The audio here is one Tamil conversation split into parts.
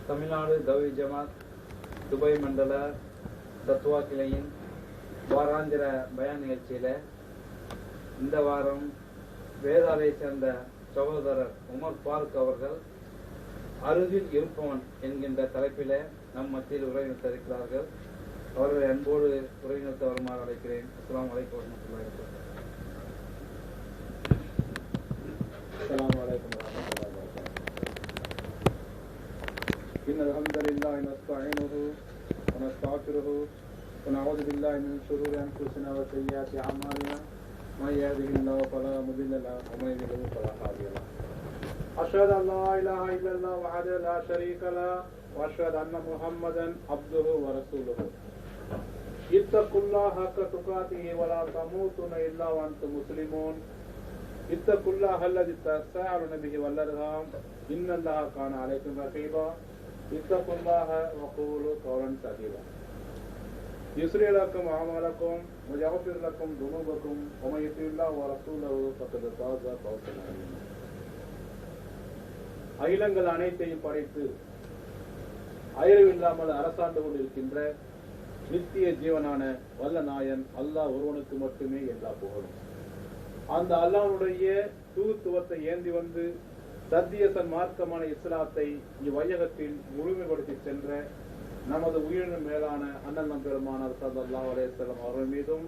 தமிழ்நாடு தௌஹி ஜமாத் துபாய் மண்டல தத்துவா கிளையின் வாராந்திர பயான் நிகழ்ச்சியில் இந்த வாரம் வேதாலை சேர்ந்த சகோதரர் உமர் ஃபாரூக் அவர்கள் அருகில் இருப்பவன் என்கின்ற தலைப்பில் நம் மத்தியில் உரைநிறுத்திருக்கிறார்கள். அவர்களை அன்போடு உரைநிறுத்த வருமாறு அழைக்கிறேன். அஸ்ஸலாமு அலைக்கும் வரஹ்மத்துல்லாஹி வபரகாத்துஹு. السلام عليكم ورحمة الله وبركاته. إن الحمد لله نستعينه ونستغفره ونعوذ بالله من شرور أنفسنا وسيئات أعمالنا من يهده الله فلا مضل له ومن يضلل فلا هادي له. أشهد أن لا إله إلا الله وحده لا شريك له وأشهد أن محمدا عبده ورسوله. اتقوا الله حق تقاته ولا تموتن إلا وأنتم مسلمون. اتقوا الله الذي تساءلون به والأرحام إن الله كان عليكم رقيبا. اتقوا الله وقولوا قولا سديدا يسري لكم أعمالكم ويغفر لكم ذنوبكم ومن يطع الله ورسوله فقد فاز فوزا عظيما. அகிலங்கள் அனைத்தையும் படைத்து அயர்வில்லாமல் அரசாண்டு கொண்டிருக்கின்ற நித்திய ஜீவனான வல்ல நாயன் அல்லாஹ் ஒருவனுக்கு மட்டுமே எல்லா புகழும். அந்த அல்லாஹ்வுடைய தூதுத்துவத்தை ஏந்தி வந்து சத்திய சன்மார்க்கமான இஸ்லாத்தை இவ்வையகத்தில் முழுமைப்படுத்தி சென்ற நமது உயிரினும் மேலான அண்ணன் பெருமானார் ஸல்லல்லாஹு அலைஹி வஸல்லம் அவர்கள் மீதும்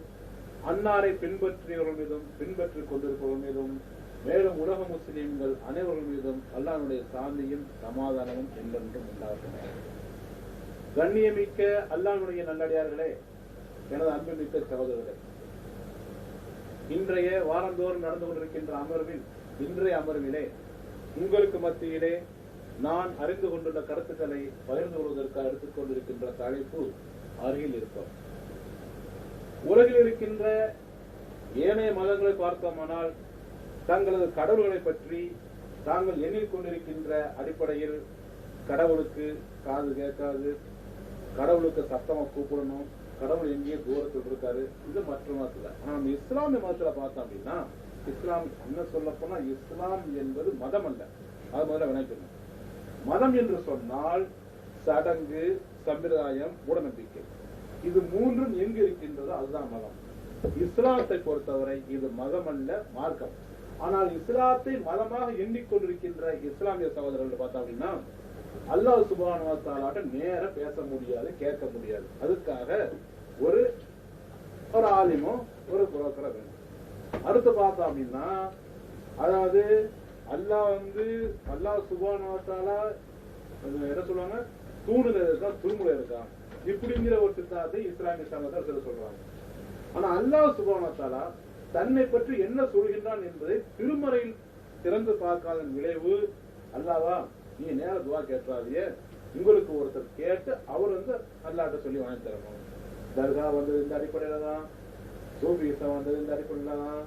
அன்னாரை பின்பற்றியவர்கள் மீதும் பின்பற்றிக் கொண்டிருப்பவர்கள் மீதும் மேலும் உலக முஸ்லிம்கள் அனைவர்கள் மீதும் அல்லாஹ்வுடைய சாந்தியும் சமாதானமும் என்றென்றும் உண்டாகட்டும். கண்ணியமிக்க அல்லாஹ்வுடைய நல்லடியார்களே, எனது அன்புமிக்க சகோதரர்களே, இன்றைய வாரந்தோறும் நடந்து கொண்டிருக்கின்ற இன்றைய அமர்விலே உங்களுக்கு மத்தியிலே நான் அறிந்து கொண்டுள்ள கருத்துக்களை பகிர்ந்து கொள்வதற்காக எடுத்துக் கொண்டிருக்கின்ற தலைப்பு அருகில் இருப்போம். உலகில் இருக்கின்ற ஏனைய மதங்களை பார்த்தோமானால் தங்களது கடவுள்களை பற்றி தாங்கள் எண்ணிக்கொண்டிருக்கின்ற அடிப்படையில் கடவுளுக்கு காது கேட்காது, கடவுளுக்கு சத்தமா கூப்பிடணும், கடவுள் எங்கேயே தூரத்தில் இருக்காரு, இது மற்ற மதத்துல. ஆனா நம்ம இஸ்லாமிய மதத்துல பார்த்தோம் அப்படின்னா, இஸ்லாம் என்ன சொல்ல போனா இஸ்லாம் என்பது மதம் அல்ல. அது முதல்ல வினைக்கணும். மதம் என்று சொன்னால் சடங்கு, சம்பிரதாயம், மூடநம்பிக்கை, இது மூன்றும் எங்கு இருக்கின்றதோ அதுதான் மதம். இஸ்லாத்தை பொறுத்தவரை இது மதம் அல்ல, மார்க்கம். ஆனால் இஸ்லாத்தை மதமாக எண்ணிக்கொண்டிருக்கின்ற இஸ்லாமிய சகோதரர்கள் பார்த்தோம் அப்படின்னா அல்லாஹ் சுப்ஹானஹு வ தஆலாட்ட நேர பேச முடியாது, கேட்க முடியாது. அதுக்காக ஒரு ஆலிமோ ஒரு புரோக்கரை வேணும். அடுத்து பார்த்தோம் அப்படின்னா, அதாவது அல்லாஹ் சுப்ஹானஹு வ தஆலா என்ன சொல்லுவாங்க, தூணுல இருக்கா துருமுல இருக்கான் இப்படிங்கிற ஒரு சித்தாந்தத்தை இஸ்லாமிய சமூகத்தை சொல்றாங்க. ஆனா அல்லாஹ் சுப்ஹானஹு வ தஆலா தன்னை பற்றி என்ன சொல்கின்றான் என்பதை திருமறையில் திறந்து பார்க்காத விளைவு, அல்லாஹ்வா நீ நேர துவா கேட்றாதிய, உங்களுக்கு ஒருத்தர் கேட்டு அவர் அல்லாஹ்ட்ட சொல்லி வாங்கி தரணும். தர்கா வந்தது இந்த அடிப்படையில தான், சூஃபிசம் வந்தது இந்த அடிப்படையில தான்,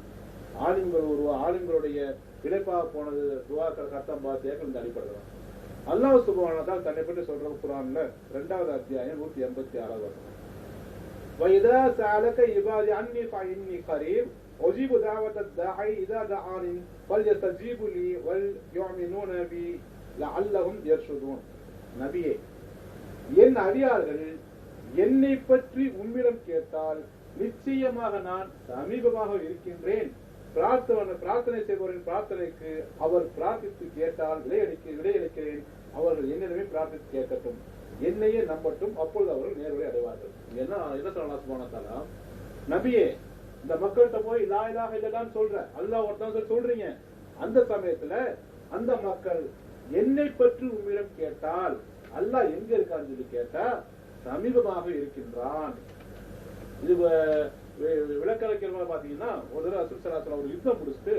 ஆலிம்களுடைய இடைப்பாக போனது துவாக்கள் கட்டம் பார்த்து இந்த அடிப்படையில தான். அல்லாஹ் சுப்ஹானஹு வ தஆலா தன்னை பற்றி சொல்ற குர்ஆன்ல 2வது அத்தியாயம் 186வது வசனம், وَإِذَا سَأَلَكَ عِبَادِي عَنِّي فَإِنِّي قَرِيبٌ أُجِيبُ دَعْوَةَ الدَّاعِ إِذَا دَعَانِ فَلْيَسْتَجِيبُوا لِي وَلْيُؤْمِنُوا بِي لَعَلَّهُمْ يَرْشُدُونَ. நபியே, என் அடியார்கள் என்னை பற்றி உம்மிடம் கேட்டால் நிச்சயமாக நான் சமீபமாக இருக்கின்றேன். பிரார்த்தனை செய்பவரின் பிரார்த்தனைக்கு அவர் பிரார்த்தித்து கேட்டால் விடையளிக்கிறேன். அவர்கள் என்னிடமே பிரார்த்தித்து கேட்கட்டும், என்னையே நம்பட்டும், அப்பொழுது அவர்கள் நேர்வழி அடைவார்கள். என்ன சொல்லலாம் சுப்ஹானஹு வ தஆலா, நபியே இந்த மக்கள்கிட்ட போய் லா இலாஹ இல்லல்லாஹ்னு சொல்ற, அல்லாஹ் ஒருத்தன் சொல்றீங்க. அந்த சமயத்துல அந்த மக்கள் என்னை பற்றி உம்மிடம் கேட்டால் அல்லாஹ் எங்க இருக்கான்னு சொல்லி கேட்டா சமீபமாக இருக்கின்றான். இது விளக்கலைக்கிற பாத்தீங்கன்னா, ஒரு தடவை ரசூல் ஸல்லல்லாஹு அலைஹி வஸல்லம் ஒரு யுத்தம் முடிச்சுட்டு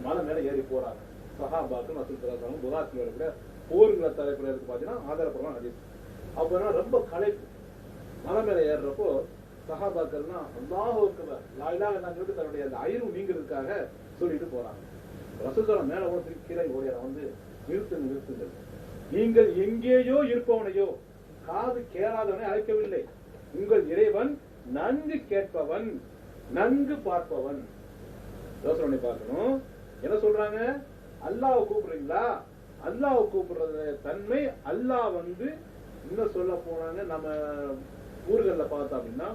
மலை மேல ஏறி போறாங்க. சஹாபாக்கள் ரசூல் ஸல்லல்லாஹு அலைஹி வஸல்லம் புகாத்துல போருங்கிற தலைப்புல இருக்கு பாத்தீங்கன்னா ஆதாரப்பூர்வமான ஹதீஸ். அப்ப ரொம்ப களைப்பு, மலை மேல ஏறுறப்போ சஹாபாக்கள்னா அல்லாஹ் அக்பர் லா இலாஹ இல்லல்லாஹ் சொல்லிட்டு தன்னுடைய அந்த ஐரு நீங்கிறதுக்காக சொல்லிட்டு போறாங்க. ரசூல் ஸல்லல்லாஹு மேல ஓடி கீழே ஓடியார நிறுத்துங்கள், நீங்கள் எங்கேயோ இருப்பவனையோ காது கேளாதவனை அழைக்கவில்லை. உங்கள் இறைவன் நன்கு கேட்பவன், நன்கு பார்ப்பவன். யோசனை பார்க்கணும். என்ன சொல்றாங்க, அல்லாஹ் கூப்பிடுறீங்களா, அல்லாஹ் கூப்பிடுறது தன்மை அல்லாஹ் இன்னும் சொல்ல போனாங்க நம்ம ஊர்கள்ல பார்த்தோம் அப்படின்னா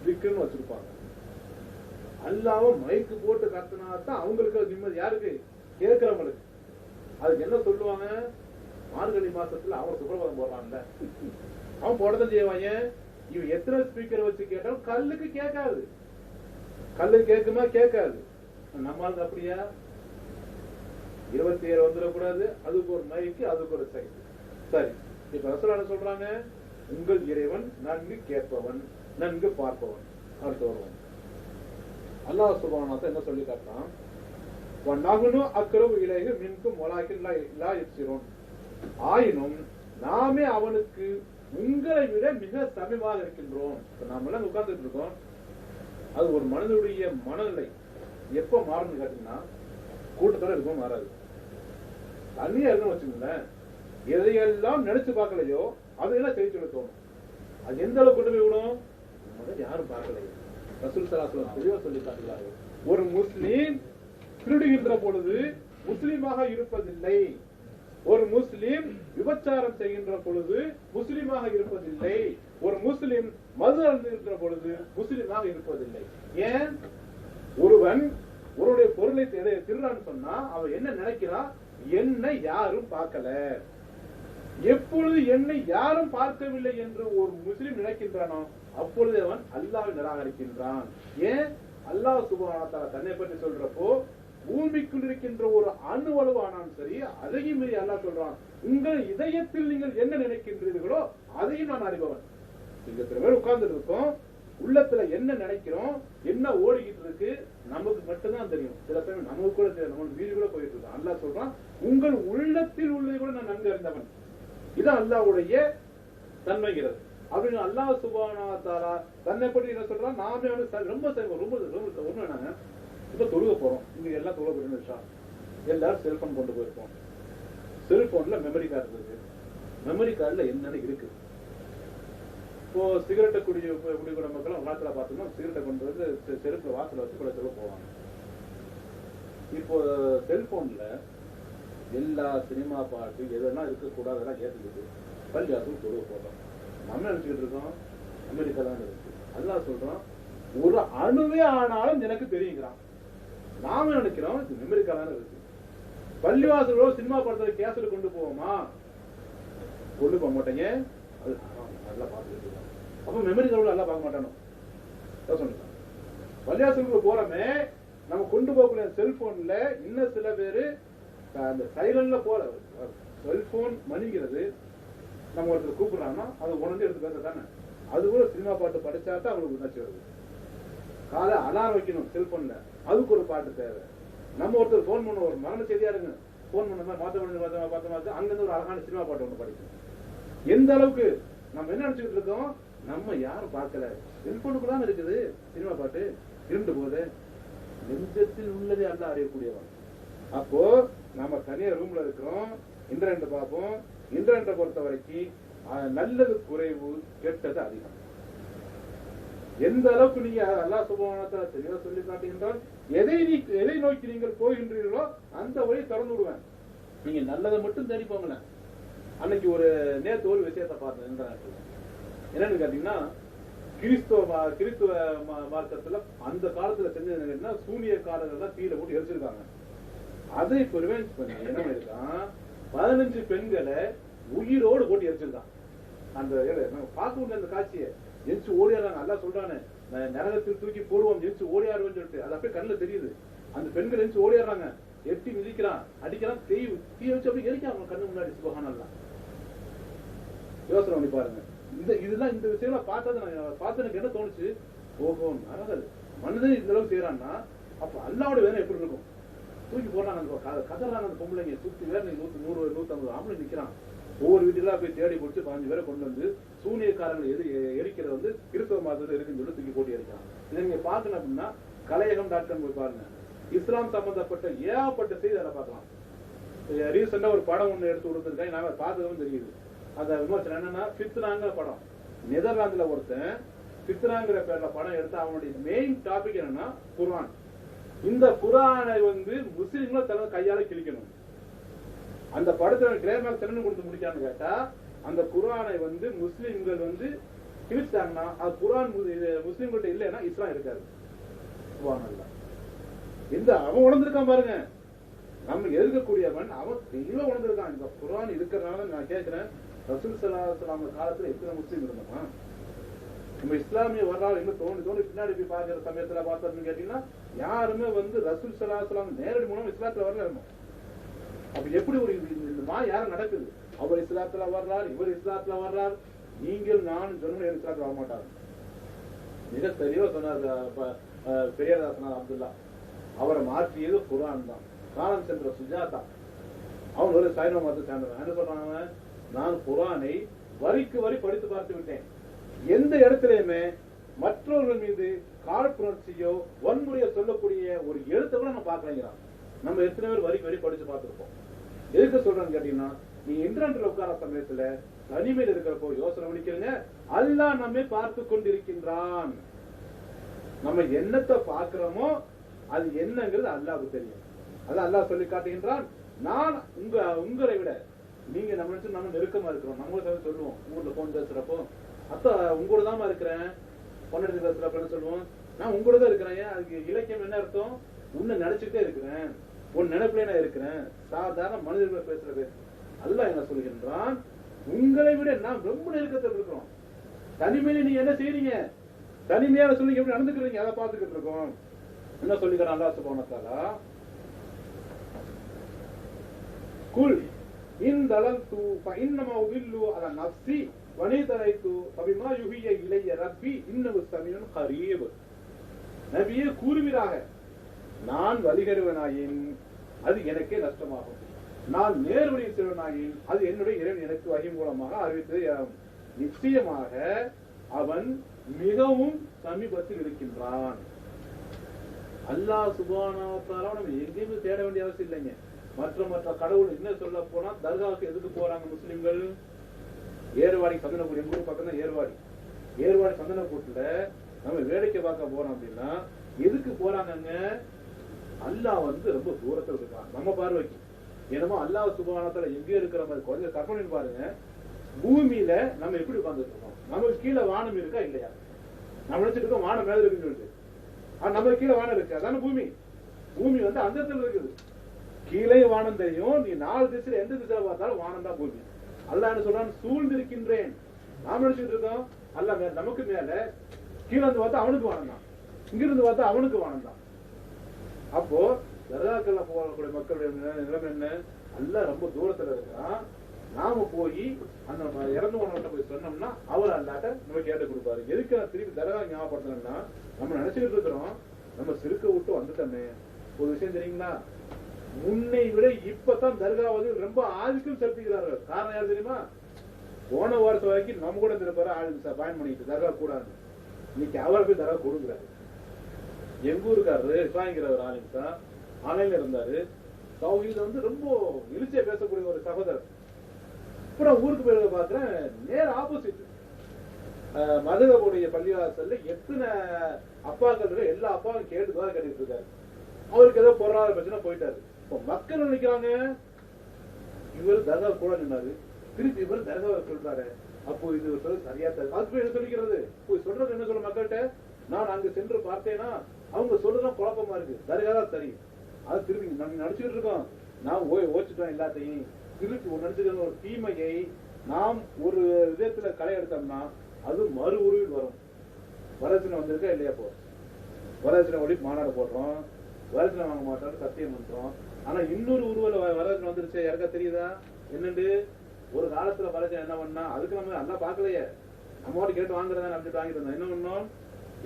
விக்குன்னு வச்சிருப்பாங்க. அல்லாஹ்வை மைக்கு போட்டு கத்துனாதான் அவங்களுக்கு நிம்மதி. யாருக்கு? கேட்கிறவங்களுக்கு. அதுக்கு என்ன சொல்லுவாங்க? மார்கழி மாசத்துல அவன் சுப்பிரபாதம் போடுறான்ல, அவன் போடதான் செய்வாங்க. இவன் எத்தனை ஸ்பீக்கர் வச்சு கேட்டாலும் கல்லுக்கு கேட்காது. கல்லு கேட்குமா? கேட்காது. நம்மளுக்கு அப்படியா? 27 வந்துடக்கூடாது, அதுக்கு ஒரு மைக்கு, அதுக்கு ஒரு சைடு. சரி, இப்ப ரசூலுல்லாஹ் சொல்றாங்க, உங்கள் இறைவன் நன்கு கேட்பவன், நன்கு பார்ப்பவன். அடுத்து வருவோம். அல்லாஹ் சுப்ஹானஹு வ தஆலா என்ன சொல்லி காட்டுறான்? வநஹ்னு அக்ரபு இலைஹி மின்கும் வலாக்கின் லா யுப்சிரூன். ஆயினும் நாமே அவனுக்கு உங்களை விட மிக சமீபமாக இருக்கின்றோம். நாம எல்லாம் உட்கார்ந்துட்டு இருக்கோம். அது ஒரு மனிதனுடைய மனநிலை எப்ப மாறும்னு கேட்டீங்கன்னா, கூட்டத்தோட இருக்கும் மாறாது. தனியா இருக்குன்னு வச்சுக்கோங்களேன், எதையெல்லாம் நினைச்சு பார்க்கலையோ அதையெல்லாம் செய்ய சொல்ல தோணும். அது எந்த அளவுக்கு கொண்டு போய் விடும்? யாரும் பார்க்கலையோ. ரசூல் ஸல்லல்லாஹு அலைஹி வஸல்லம் தெளிவா சொல்லி காட்டுகிறார்கள், ஒரு முஸ்லிம் திருடுகின்ற பொழுது முஸ்லிமாக இருப்பதில்லை, ஒரு முஸ்லிம் விபச்சாரம் செய்கின்ற பொழுது முஸ்லிமாக இருப்பதில்லை, ஒரு முஸ்லிம் மது அருந்துகின்ற பொழுது முஸ்லிமாக இருப்பதில்லை. ஏன்? ஒருவன் ஒருடைய பொருளை திருடான்னு சொன்னா அவன் என்ன நினைக்கிறான்? என்னை யாரும் பார்க்கல. எப்பொழுது என்னை யாரும் பார்க்கவில்லை என்று ஒரு முஸ்லிம் நினைக்கின்றானோ அப்பொழுது அவன் அல்லாஹ்வை நிராகரிக்கின்றான். ஏன்? அல்லாஹ் சுப்ஹானஹு வ தஆலா தன்னை பற்றி சொல்றப்போ, பூமிக்குள் இருக்கின்ற ஒரு அணுவளவு ஆனாலும் சரி, அதையும் மீறி அல்லாஹ் சொல்றான், உங்கள் இதயத்தில் நீங்கள் என்ன நினைக்கின்றீர்களோ அதையும் நான் அறிபவன். இங்க சில பேர் உட்கார்ந்துட்டு இருக்கோம், உள்ளத்துல என்ன நினைக்கிறோம், என்ன ஓடிக்கிட்டு இருக்கு நமக்கு மட்டும்தான் தெரியும். சில சமயம் நமக்கு கூட தெரியும், நம்ம வீடு கூட போயிட்டு இருக்கோம். அல்லாஹ் சொல்றான், உங்கள் உள்ளத்தில் உள்ளதை கூட நான் நன்கு அறிந்தவன். இதான் அல்லாஹ்வுடைய தன்மைகிறது. அப்படின்னு அல்லாஹ் சுப்ஹானஹு வ தஆலா தன்னை பற்றி என்ன சொல்றான்? நாமே ரொம்ப ஒண்ணு என்னங்க, இப்ப தொழுக போறோம், இங்க எல்லாம் தொழுக போயிருந்தா எல்லாரும் செல்போன் கொண்டு போயிருப்போம். செல்போன்ல மெமரி கார்டு இருக்கு. மெமரி கார்டுல என்னென்ன இருக்கு? இப்போ சிகரெட்டை குடிக்கிற மக்கள் வாசல பார்த்தோம்னா சிகரெட்டை கொண்டு வந்து செருப்புல வாசல வச்சு கூட சொல்ல போவாங்க. இப்போ செல்போன்ல எல்லா சினிமா பாட்டு எதெல்லாம் இருக்கக்கூடாதெல்லாம் ஏற்றுக்கிட்டு பஞ்சாபும் தொழுக போடுறோம். நம்ம நினைச்சுக்கிட்டு இருக்கோம் அமெரிக்கா தான் இருக்கு. அல்லாஹ் சொல்றோம், ஒரு அணுவே ஆனாலும் எனக்கு தெரியுங்கிறான். நாம நினைக்கிறோம் அமெரிக்கா தானே இருக்கு. பள்ளிவாசலோ சினிமா படத்துல கேசட் கொண்டு போவோமா? கொண்டு போக மாட்டேங்க. அது நல்லா பார்த்துட்டு இருக்கோம். அப்ப மெமரி கார்டு நல்லா பார்க்க மாட்டானோ சொல்லுங்க. பள்ளிவாசலுக்கு போறமே, நம்ம கொண்டு போகக்கூடிய செல்போன்ல இன்னும் சில பேரு அந்த சைலண்ட்ல போற செல்போன் மணிங்கிறது, நம்ம ஒருத்தர் கூப்பிடுறாங்கன்னா அதை உடனே எடுத்து பேச தானே. அது கூட சினிமா பாட்டு படிச்சாதான் அவங்களுக்கு உணர்ச்சி வருது. காலை அலாரம் வைக்கணும் செல்போன்ல, அதுக்கு ஒரு பாட்டு தேவை. நம்ம ஒருத்தர் போன் பண்ண ஒரு மரண செய்தியா இருங்க, போன் பண்ண பார்த்த அங்கிருந்து ஒரு அழகான சினிமா பாட்டு ஒண்ணு படிக்கணும். எந்த அளவுக்கு நம்ம என்ன நினைச்சுக்கிட்டு இருக்கோம்? நம்ம யாரும் பார்க்கல, செல்போனுக்குதான் இருக்குது சினிமா பாட்டு. இருண்டு போது நெஞ்சத்தில் உள்ளதே அல்ல அறியக்கூடியவன். அப்போ நம்ம தனியா ரூம்ல இருக்கிறோம், இன்டர்நெட் பார்ப்போம். இன்டர்நெட்டை பொறுத்த வரைக்கும் நல்லது குறைவு, கெட்டது அதிகம். எந்த அளவுக்கு நீங்க அல்லாஹ் சுப்ஹானஹு வ தஆலா தெளிவா சொல்லி காட்டுகின்றால், எதை நோக்கி நீங்கள் போகின்றீர்களோ அந்த வழி திறந்து விடுவேன். நீங்க நல்லதை மட்டும் தேடி போங்களேன். அன்னைக்கு நேற்று ஒரு விஷயத்தை பார்த்தேன் இன்டர்நெட்ல. என்னன்னு கேட்டீங்கன்னா, கிறிஸ்துவ மார்க்கத்துல அந்த காலத்துல செஞ்சதுன்னா சூனியக்காரர்கள் தான் தீயில போட்டு எரிச்சிருக்காங்க. அதை பிரிவென்ட் பண்ணி என்ன இருக்கான், 15 பெண்களை உயிரோடு போட்டு எரிச்சிருக்கான். அந்த பார்க்க முடிய அந்த காட்சியை எரிச்சு ஓடியாடுறாங்க. அல்லா சொல்றானே, நரகத்தில் தூக்கி போடுவோம் எரிச்சு ஓடியாடுவேன்னு சொல்லிட்டு, அது அப்படியே கண்ணுல தெரியுது. அந்த பெண்கள் எரிச்சு ஓடியாடுறாங்க, எட்டி மிதிக்கிறான், அடிக்கிறான், தீ வச்சு அப்படி எரிக்கிறான் கண்ணு முன்னாடி. சுபஹானல்லாஹ். யோசனை பண்ணி பாருங்க. இந்த விஷயம் பார்த்து எனக்கு என்ன தோணுச்சு, ஓஹோ மனிதன் இந்த அளவுக்கு செய்யறான்னா அப்ப அல்லாவோட வேலை எப்படி இருக்கும்? தூக்கி போடுறாங்க, கதறாங்க அந்த பொம்பளைங்க, சுத்தி வேற 100 150 ஆம்பளை நிக்கிறான். ஒவ்வொரு வீட்டுல போய் தேடி பிடிச்சி 15 பேரை கொண்டு வந்து சூனியக்காரங்களை எரிக்கிறது கிறிஸ்தவ மாதத்துல இருக்குன்னு சொல்லி தூக்கி போட்டு எரிக்கிறான். இதை நீங்க பாக்கணும் அப்படின்னா கலையகம்.com போய் பாருங்க. இஸ்லாம் சம்பந்தப்பட்ட ஏகப்பட்ட செய்தி அதை பார்க்கலாம். ரீசெண்டா ஒரு படம் ஒண்ணு எடுத்து கொடுத்துருக்கேன், நாங்க பார்த்ததும் தெரியுது. அந்த விமர்சனம் என்னன்னா, ஃபித்னாங்கிற படம். நெதர்லாந்துல ஒருத்தன் ஃபித்னாங்கிற பேர்ல படம் எடுத்து அவனுடைய மெயின் டாபிக் என்னன்னா குர்ஆன். இந்த குர்ஆனை முஸ்லிம்களை தனது கையால கிழிக்கணும். அந்த படத்தை கிரேமாக் திறன் கொடுத்து முடிக்கான்னு கேட்டா அந்த குர்ஆனை வந்து முஸ்லிம்கள் வந்து கிழிச்சாங்கன்னா அது குர்ஆன் முஸ்லிம்கிட்ட இல்லைன்னா இஸ்லாம் இருக்காது. சுப்ஹானல்லாஹ். இந்த அவன் உணர்ந்திருக்கான் பாருங்க, நம்ம எதிர்க்கக்கூடியவன் அவன் தெளிவா உணர்ந்திருக்கான். இந்த குர்ஆன் இருக்கிறதுனால நான் கேட்கிறேன், ரசூல் ஸல்லல்லாஹு அலைஹி வஸல்லம் காலத்துல எத்தனை முஸ்லிம் இருந்தாமா? நம்ம இஸ்லாமிய வரலாறு எங்க தோண்டி பின்னாடி போய் பாக்குற சமயத்துல பார்த்தோம்னு கேட்டீங்கன்னா யாருமே வந்து ரசூல் ஸல்லல்லாஹு அலைஹி வஸல்லம் நேரடி மூலம் இஸ்லாத்துல வரல இருந்தோம். அப்ப எப்படி ஒரு இந்த யாரும் நடக்குது? அவர் இஸ்லாத்துல வர்றார், இவர் இஸ்லாத்துல வர்றார், நீங்கள் நான் சொன்ன இஸ்லாத்துல வர மாட்டாங்க. மிக தெளிவா சொன்னார் பெரியதாசனார் அப்துல்லா. அவரை மாற்றியது குர்ஆன் தான். காலம் சென்ற சுஜாதா அவன் ஒரு சைனோ மதத்தை சேர்ந்தவன். என்ன சொல்றாங்க, நான் குர்ஆனை வரிக்கு வரி படித்து பார்த்து விட்டேன், எந்த இடத்துலயுமே மற்றவர்கள் மீது காழ்ப்புணர்ச்சியோ வன்முறையோ சொல்லக்கூடிய ஒரு எழுத்தை கூட நம்ம பார்க்கலைங்கிறான். நம்ம எத்தனை பேர் வரிக்கு வரி படிச்சு பார்த்திருப்போம். எதுக்கு சொல்றேன்னு கேட்டீங்கன்னா, நீ இன்டர்நெட்ல உட்கார சமயத்துல தனிமையில் இருக்கிறப்போ யோசனை பண்ணிக்கிறீங்க, அல்லாஹ் நம்மை பார்த்து கொண்டிருக்கின்றான். நம்ம என்னத்தை பார்க்கிறோமோ அது என்னங்கிறது அல்லாஹ்வுக்கு தெரியும். அது அல்லாஹ் சொல்லி காட்டுகின்றான், நான் உங்களை விட நீங்க நம்ம நெருக்கமா இருக்கிறோம். நம்ம சொல்லுவோம் ஊர்ல போன் பேசுறப்போ, அத்த உங்களோட தான் இருக்கிறேன், பொண்ணு பேசுறப்ப சொல்லுவோம், நான் உங்களோட தான் இருக்கிறேன். அதுக்கு இலக்கியம் என்ன அர்த்தம்? உன்னை நினைச்சுட்டே இருக்கிறேன், உன் நினைப்புல நான் இருக்கிறேன். சாதாரண மனிதர்கள் பேசுறது. அல்லாஹ் என்ன சொல்கின்றான், உங்களை விட நாம் ரொம்ப நெருக்கத்தில் இருக்கிறோம். தனிமையில நீங்க என்ன செய்றீங்க, தனிமையான சொல்லி எப்படி நடந்துக்கிறீங்க, அதை பார்த்துக்கிட்டு இருக்கோம். என்ன சொல்லிக்கிறான் அல்லாஹ் சுப்ஹானஹு வ தஆலா, குல் இன் தலல்து ஃபஇன்னமா உதில்லு அலா நஃப்ஸி வனிதரைத்து ஃபபிமா யுஹிய இலைய ரப்பி இன்னஹு ஸமீஉன் கரீப். நபியே கூறுவீராக, நான் வழிகெடுவனாயின் அது எனக்கே நஷ்டமாகும், நான் நேர்வழியில் செல்வனாயின் அது என்னுடைய இறைவன் எனக்கு வகை மூலமாக அறிவித்தது. நிச்சயமாக அவன் மிகவும் சமீபத்தில் இருக்கின்றான். அல்லாஹ் சுப்ஹானஹு வ தஆலா நம்ம எங்கேயுமே தேட வேண்டிய அவசியம் இல்லைங்க. மற்ற கடவுள் என்ன சொல்ல போனா, தர்காவுக்கு எதுக்கு போறாங்க முஸ்லிம்கள்? ஏர்வாடி சந்தனக்கூட, எங்க ஊர் பக்கம் தான் ஏர்வாடி சந்தனக்கூட்டுல நம்ம வேடிக்கை பார்க்க போறோம் அப்படின்னா எதுக்கு போறாங்க? அல்லாஹ் வந்து ரொம்ப தூரத்துல இருக்கான் நம்ம பார்வைக்கு. என்னமோ அல்லாஹ் சுப்ஹானஹு வ தஆலா எங்கேயோ இருக்கிற மாதிரி. கொஞ்சம் கற்பனை பாருங்க, பூமியில நம்ம எப்படி உட்கார்ந்துட்டு இருக்கோம், நமக்கு கீழே வானம் இருக்கா இல்லையா? நம்ம நினைச்சிட்டு இருக்கோம் வானம் மேல இருக்குன்னு சொல்லிட்டு, நமக்கு கீழே வானம் இருக்கு. அதான பூமி. பூமி வந்து அந்த இடத்துல இருக்குது, கீழே வானம் தெரியும். நீ 4 திசையில எந்த திசையில பார்த்தாலும் வானம் தான் பூமி. அல்லாஹ் என்ன சொல்றான், சூழ்ந்திருக்கின்றேன். நாம நினைச்சிட்டு இருக்கோம் அல்லாஹ் நமக்கு மேல, கீழே இருந்து பார்த்தா அவனுக்கு வானம் தான், இங்கிருந்து பார்த்தா அவனுக்கு வானம் தான். அப்போ தர்காக்கள்ல போகக்கூடிய மக்களுடைய நிலைமை என்ன? அல்லாஹ் ரொம்ப தூரத்துல இருக்கான். நாம போய் அந்த இறந்து போனவர்கிட்ட போய் சொன்னோம்னா அவர் அல்லாட்ட நம்ம கேட்டு கொடுப்பாரு. எதுக்கு நான் திருப்பி தர்கா ஞாபகப்படுத்தணும்னா, நம்ம நினைச்சுக்கிட்டு இருக்கிறோம் நம்ம சிறுக்க விட்டு வந்துட்டோமே. ஒரு விஷயம் தெரியுங்களா, முன்னை விட இப்பதான் தர்காவது ரொம்ப ஆதிக்கம் செலுத்துகிறார்கள். காரணம் யாரு தெரியுமா? போன வருஷம் வரைக்கும் நம்ம கூட இருப்பாரு ஆளுங்க பயன் பண்ணிட்டு தர்கா கூடாது. இன்னைக்கு அவரை போய் தர்கா கொடுக்குறாரு. எங்க ஊருக்காரரு இஸ்லாமிங்கிறவர் ஆளுங்க ஆன்லைன்ல இருந்தாரு. தௌஹீத் வந்து ரொம்ப இழிச்சியா பேசக்கூடிய ஒரு சகோதரர். அப்புறம் ஊருக்கு போய் பாக்குறேன், நேர் ஆப்போசிட். மதுரவுடைய பள்ளிவாசல்ல எத்தனை அப்பாக்கள் எல்லா அப்பாவும் கேட்டுதான் கேட்டுட்டு இருக்காரு. அவருக்கு ஏதோ பொருளாதார பிரச்சனை போயிட்டாரு. இப்போ மக்கள் நினைக்கிறாங்க இவர் தர்கா கூட நின்னாரு, திருப்பி இவர் தர்காவை சொல்றாரு. அப்போ இது சொல்றது சரியா தான். அதுக்கு என்ன சொல்லிக்கிறது? போய் சொல்றது என்ன சொல்ல மக்கள்கிட்ட, நான் அங்க சென்று பார்த்தேன்னா அவங்க சொல்றதுதான் குழப்பமா இருக்கு, தர்கா தான் சரி. அது திருப்பி நம்ம நடிச்சுட்டு இருக்கோம். நாம் ஓச்சிட்டோம் எல்லாத்தையும். திருப்பி ஒரு நடிச்சுக்கிற ஒரு தீமையை நாம் ஒரு விதத்துல களை எடுத்தோம்னா அது மறு உருவில் வரும். வரதட்சணை வந்திருக்கா இல்லையா? போ வரதட்சணை ஒளி மாநாடு போடுறோம், வரதட்சணை வாங்க மாட்டோம் சத்தியம் பண்றோம். ஆனா இன்னொரு உருவல வரதட்சணை வந்துருச்சு. யாருக்கா தெரியுதா என்னண்டு? ஒரு காலத்துல வரதட்சணை என்ன பண்ணா, அதுக்கு நம்ம நல்லா பாக்கலையே, நம்ம கேட்டு வாங்குறதா அப்படி வாங்கிட்டு இருந்தோம். என்ன பண்ணோம்,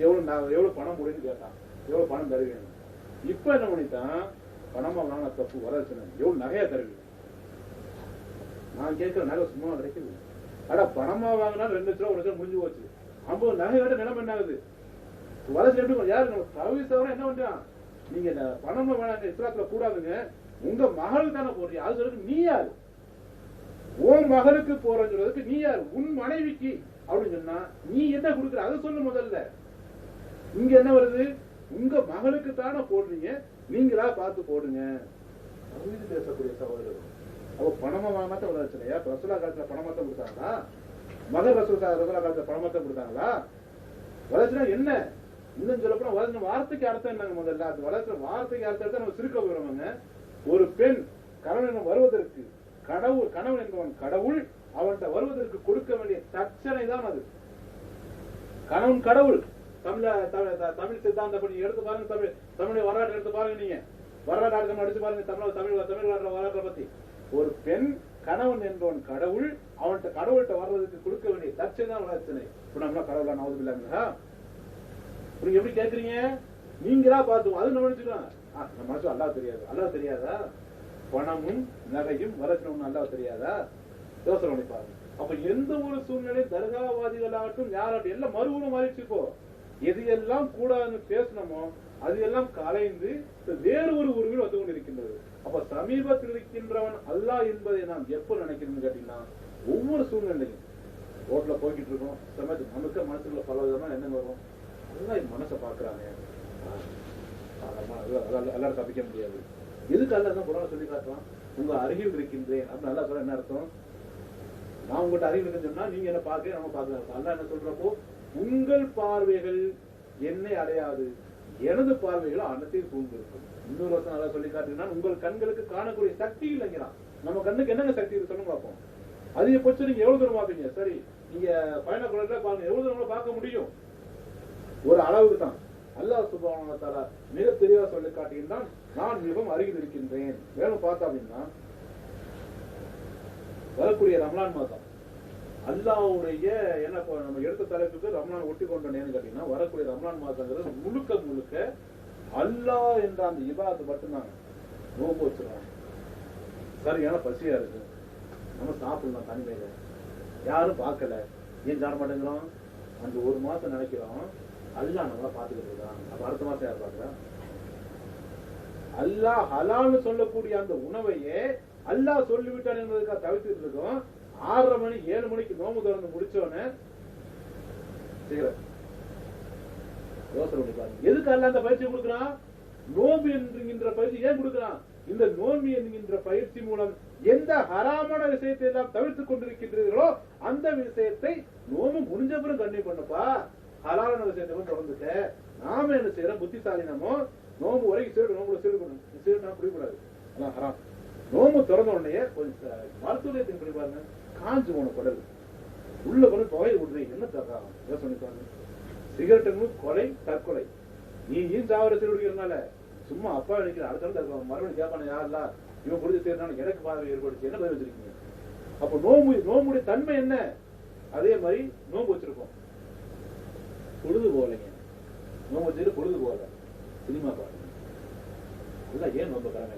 எவ்வளவு பணம் முடியும்னு கேட்டான், எவ்வளவு பணம் தருவீங்க. இப்ப என்ன பண்ணிட்டான், பணமா வாங்கின தப்பு, வரதட்சணை எவ்வளவு நகையா தருவீங்க. நான் கேட்கிற நகை சும்மா கிடைக்குது. ஆனா பணமா வாங்கினா 2 லட்சம் ரூபா 1 லட்சம் முடிஞ்சு போச்சு. 50 நகையோட நிலைமை என்ன ஆகுது? வரதட்சணை எப்படி யாரு நம்ம தவிசவரை என்ன பண்றான், நீங்க பணமா வேணாங்க இஸ்லாத்துல கூடாதுங்க, உங்க மகளுக்கு தானே போடுறீங்க. அது சொல்றதுக்கு நீ யாரு? உன் மகளுக்கு போறன்னு சொல்றதுக்கு நீ யாரு? உன் மனைவிக்கு அப்படின்னு சொன்னா நீ என்ன கொடுக்குற அதை சொல்லு முதல்ல. இங்க என்ன வருது, உங்க மகளுக்கு தானே போடுறீங்க, நீங்களா பார்த்து போடுங்க. பேசக்கூடிய சகோதரர் அப்ப பணமா வாங்கினாத்தான் வரதட்சணையா? ரசூலா காலத்துல பணமாத்தான் கொடுத்தாங்களா? மகர் ரசூலா காலத்துல பணமாத்தான் கொடுத்தாங்களா? வரதட்சணை என்ன? இன்னும் சொல்ல போனா வரதட்சணை வார்த்தைக்கு அர்த்தம் என்னங்க? முதல்ல அது வரதட்சணை வார்த்தைக்கு அர்த்தத்தை நம்ம சுருக்க போயிடுவாங்க. ஒரு பெண் கணவன் வருவதற்கு கணவன் என்பவன் கடவுள், அவன்கிட்ட வருவதற்கு கொடுக்க வேண்டிய தட்சணை தான் அது. கணவன் கடவுள். தமிழ் சித்தாந்தப்படி எடுத்து பாருங்க, தமிழ் வரலாற்று எடுத்து பாருங்க, நீங்க வரலாற்று அடிச்சு பாருங்க, தமிழ் வரலாற்றை பத்தி. ஒரு பெண் கணவன் என்பவன் கடவுள், அவன்கிட்ட கடவுள்கிட்ட வர்றதுக்கு கொடுக்க வேண்டிய தட்சணை தான் வரதட்சணை. இப்ப நம்மளா கடவுளா நவது இல்லாம நீங்க எப்படி கேக்குறீங்க? நீங்களா பார்த்து அது நம்ம நினைச்சுக்கலாம். நம்ம மனசு அல்லாஹ் தெரியாது. அல்லாஹ் தெரியாதா? பணமும் நகையும் வரதட்சணை அல்லாஹ் தெரியாதா? யோசனை பண்ணி பாருங்க. அப்ப எந்த ஒரு சூழ்நிலை தர்காவாதிகளாகட்டும் யாராட்டும் எல்லாம் மறுபடியும் மாறிச்சு. இப்போ எது எல்லாம் கூடாதுன்னு பேசணுமோ அது எல்லாம் கலைந்து வேறு ஒரு உருவில் வந்து கொண்டிருக்கின்றது. அப்ப சமீபத்தில் இருக்கின்றவன் அல்லாஹ் என்பதை நாம் எப்ப நினைக்கிறோம்னு கேட்டீங்கன்னா, ஒவ்வொரு சூழ்நிலையும் ரோட்ல போய்கிட்டு இருக்கோம், சமயத்துக்கு நமக்கு மனசுக்குள்ள பல விதமா என்ன வரும், அல்லாஹ் மனசை பாக்குறாங்க, எல்லாரும் தப்பிக்க முடியாது. எதுக்கு அல்லாஹ் தான் குரான்ல சொல்லி காட்டுறான், உங்க அருகில் இருக்கின்றேன் அப்படின்னு அல்லாஹ் சொல்ல என்ன அர்த்தம்? நான் உங்கள்கிட்ட அருகில் இருக்குன்னு சொன்னா நீங்க என்ன பாக்க நம்ம பாக்கலாம். அல்லாஹ் என்ன சொல்றப்போ, உங்கள் பார்வைகள் என்னை அடையாது, எனது பார்வைகள் அனைத்தையும் சூழ்ந்து இருக்கும். இன்னொரு வருஷம் நல்லா சொல்லி காட்டுங்கன்னா, உங்கள் கண்களுக்கு காணக்கூடிய சக்தி இல்லைங்கிறான். நம்ம கண்ணுக்கு என்னென்ன சக்தி இருக்கு சொல்லுங்க பார்ப்போம். அதிகபட்சம் நீங்க எவ்வளவு தூரம் பாப்பீங்க? சரி, நீங்க பயணக்குள்ள பாருங்க, எவ்வளவு தூரம் பார்க்க முடியும்? ஒரு அளவுக்கு தான். அல்லாஹ் சுப்ஹானஹு வ தஆலா மிக தெளிவா சொல்லி காட்டுகின்றான், நான் மிகவும் அருகில் இருக்கின்றேன். மேலும் பார்த்தா அப்படின்னா, வரக்கூடிய ரமலான் மாதம் அல்லாஹ்வுடைய என்ன நம்ம எடுத்த தலைப்புக்கு ரமலான் ஒட்டி கொண்டேன்னு கேட்டீங்கன்னா, வரக்கூடிய ரமலான் மாதங்கிறது முழுக்க அல்லாஹ் என்ற அந்த இபாதத்தை மட்டும்தாங்க. நோம்பு வச்சிருக்காங்க, சரியான பசியா இருக்கு, நம்ம சாப்பிடலாம் தனிமையில, யாரும் பார்க்கல, ஏன் சாப்பிட மாட்டேங்கிறோம்? அந்த ஒரு மாசம் நினைக்கிறோம் அல்லாஹ் நம்மளா பாத்துக்கிட்டு இருக்கான். அப்ப அடுத்த மாசம் யார் பாக்குறா? அல்லாஹ் ஹலால்னு சொல்லக்கூடிய அந்த உணவையே அல்லாஹ் சொல்லிவிட்டான் என்பதற்காக தவிர்த்துட்டு இருக்கோம். 6:30 மணி 7 மணிக்கு நோம்பு திறந்து முடிச்சோன்னு யோசனை பண்ணி பாருங்க. எதுக்கு அல்லாஹ் அந்த பயிற்சி கொடுக்குறான்? நோம்பு என்கின்ற பயிற்சி ஏன் கொடுக்குறான்? இந்த நோம்பு என்கின்ற பயிற்சி மூலம் எந்த ஹராமான விஷயத்தை எல்லாம் தவிர்த்துக் கொண்டிருக்கின்றீர்களோ அந்த விஷயத்தை நோம்பு முடிஞ்ச பிறகு கண்ணி பண்ணப்பா, ஹலாலான விஷயத்தை தொடர்ந்துக்க. நாம என்ன செய்யறோம்? புத்திசாலினமோ நோம்பு வரைக்கும் சீடு குடிக்கூடாது, அதான் ஹராம். நோம்பு திறந்த உடனே கொஞ்சம் மருத்துவத்தையும் பண்ணி பாருங்க, காஞ்சு போன குடல் உள்ள கொண்டு புகையை விடுறீங்க, என்ன தர்றாங்க யோசனை பாருங்க. சிகரெட்டு கொலை தற்கொலை. நீ சாவர சீடு குடிக்கிறதுனால சும்மா அப்பா நினைக்கிற அடுத்த மறுபடியும் கேட்பான யாருலா இவன் குடிச்சு சேர்னாலும் எனக்கு பார்வை ஏற்படுச்சு, என்ன பதில் வச்சிருக்கீங்க? அப்ப நோம்புடைய தன்மை என்ன? அதே மாதிரி நோம்பு வச்சிருக்கோம், பொழுது போகலைங்க. நோம்பு வச்சுட்டு பொழுது போகல, சினிமா பாருங்க. ஏன் நோம்பு கடமை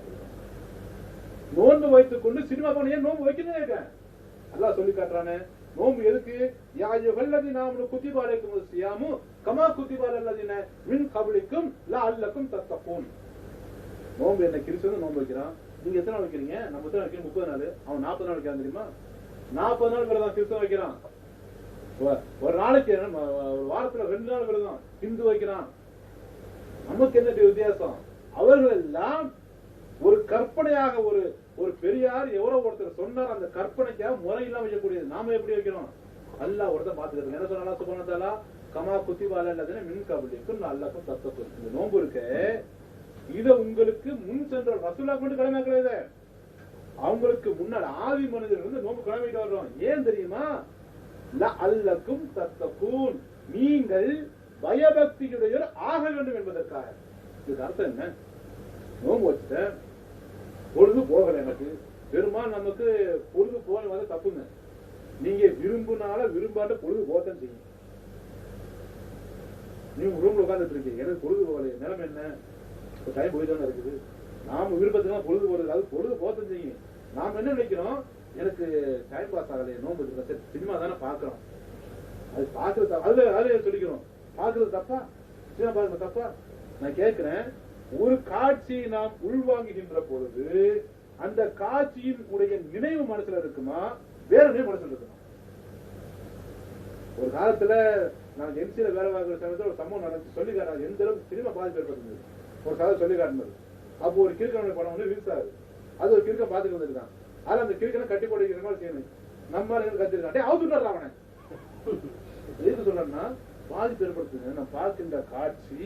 நோன்பு வைத்துக் கொண்டு சினிமா பாருங்க, ஏன் நோம்பு வைக்கணும் இருக்கேன்? அல்லாஹ் சொல்லி காட்டுறானே நோம்பு எதுக்கு? யா அய்யுஹல்லதீன ஆமனூ குத்திப அலைக்குமுஸ் ஸியாமு கமா குத்திப அலல்லதீன மின் கப்லிக்கும் லஅல்லக்கும் தத்தகூன். நோம்பு என்ன? கிறிஸ்தவன் நோம்பு வைக்கிறான். நீங்க எத்தனை நாள் வைக்கிறீங்க? நம்ம எத்தனை வைக்கிறோம்? 30 நாள். அவன் 40 நாள் வைக்கிறான் தெரியுமா? 40 நாள் விரதம் கிறிஸ்தவன் வைக்கிறான். ஒரு நாளைக்கு ஒரு வாரத்துல 2 நாள் விரதம் ஹிந்து வைக்கிறான். நமக்கு என்ன வித்தியாசம்? அவர்கள் எல்லாம் ஒரு கற்பனையாக ஒரு பெரியார் எவ்வளவு ஒருத்தர் சொன்னார், அந்த கற்பனைக்காக முறையெல்லாம் வைக்கக்கூடியது. நாம எப்படி வைக்கிறோம்? அல்லாஹ் ஒருத்தர் பாத்துக்கிறது. என்ன சொன்னா சுப்ஹானஹு வ தஆலா கமா குத்திப அலல்லதீன மின் கப்லிக்கும் லஅல்லக்கும் தத்தகூன். இந்த நோன்பு இருக்கு, இத உங்களுக்கு முன் சென்ற ரசூலுல்லாஹ் கொண்டு கடமை கிடையாது. அவங்களுக்கு முன்னாடி ஆதி மனிதர்கள் வந்து நோன்பு கடமைட்டு வர்றோம். ஏன் தெரியுமா? லஅல்லக்கும் தத்தகூன், நீங்கள் பயபக்தியுடையவர் ஆக வேண்டும் என்பதற்காக. இதுக்கு அர்த்தம் என்ன? நோம்பு வச்சுட்ட பொழுது போகல, எனக்கு பெருமாள் நமக்கு பொழுது போக வந்து தப்புங்க. நீங்க விரும்புனால விரும்பாட்ட பொழுது போகத்தான் செய்யும். நீங்க ரூம்ல உட்கார்ந்துட்டு இருக்கீங்க, எனக்கு பொழுது போகல, நிலைமை என்ன? டைம் போயிட்டு இருக்குது. நாம விருப்பத்துக்கு பொழுது போறது, அது பொழுது போகத்தான் செய்யும். நாம என்ன நினைக்கிறோம்? எனக்கு டைம் பாஸ் ஆகலையே, நோம்பு இருக்கு, சினிமா தானே பாக்குறோம், அது பாக்குறது அதுல சொல்லிக்கிறோம். பாக்குறது தப்பா? சினிமா பாக்குறது தப்பா? நான் கேட்கிறேன், ஒரு காட்சியை நாம் உள்வாங்குகின்ற பொழுது அந்த காட்சியின் உடைய நினைவு மனசுல இருக்குமா, வேற நினைவு மனசுல இருக்குமா? ஒரு காலத்துல நான் எம்சியில வேலை பார்க்கிற சமயத்துல ஒரு சம்பவம் நடந்து சொல்லி காட்டாது எந்த அளவுக்கு சினிமா பாதிப்பு ஏற்படுது. ஒரு கதை சொல்லி காட்டினது. அப்போ ஒரு கிறுக்கனுடைய படம் வந்து ரிலீஸ் ஆகுது. அது ஒரு கிறுக்க பாத்துட்டு வந்திருக்கான். அதுல அந்த கிறுக்கெல்லாம் கட்டி போட்டு வைக்கிற மாதிரி செய்யணும். நம்ம கத்திருக்கான் அவுத்துட்டாரு அவனை. எதுக்கு சொல்றேன்னா பாதிப்பு ஏற்படுத்துங்க. நம்ம பார்க்கின்ற காட்சி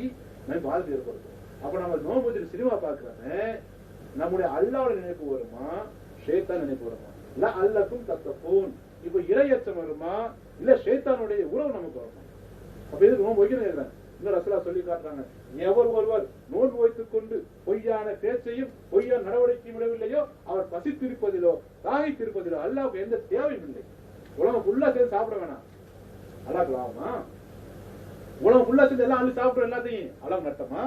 நம்ம பாதிப்பு ஏற்படுத்தும். அப்ப நம்ம நோன்பு வச்சுட்டு சினிமா பாக்குறானே நம்முடைய அல்லாவோட நினைப்பு வருமா ஷைத்தான் நினைப்பு வருமா? இல்ல அல்லக்கும் தத்தப்பூன் இப்ப இறையச்சம் வருமா இல்ல ஷைத்தானுடைய உறவு நமக்கு வருமா? அப்ப எதுக்கு நோன்பு வைக்கணும் கேட்கிறேன். இன்னும் ரசூலா சொல்லி காட்டுறாங்க, எவர் ஒருவர் நோன்பு வைத்துக் கொண்டு பொய்யான பேச்சையும் பொய்யான நடவடிக்கையும் விடவில்லையோ அவர் பசித்திருப்பதிலோ தாகித்திருப்பதிலோ அல்லாவுக்கு எந்த தேவையும் இல்லை. உலகம் ஃபுல்லா சேர்ந்து சாப்பிட வேணாம், அல்லாஹ்க்கு லாபமா? உலகம் ஃபுல்லா சேர்ந்து எல்லாம் அள்ளி சாப்பிடுற எல்லாத்தையும் அல்லாஹ் நட்டமா?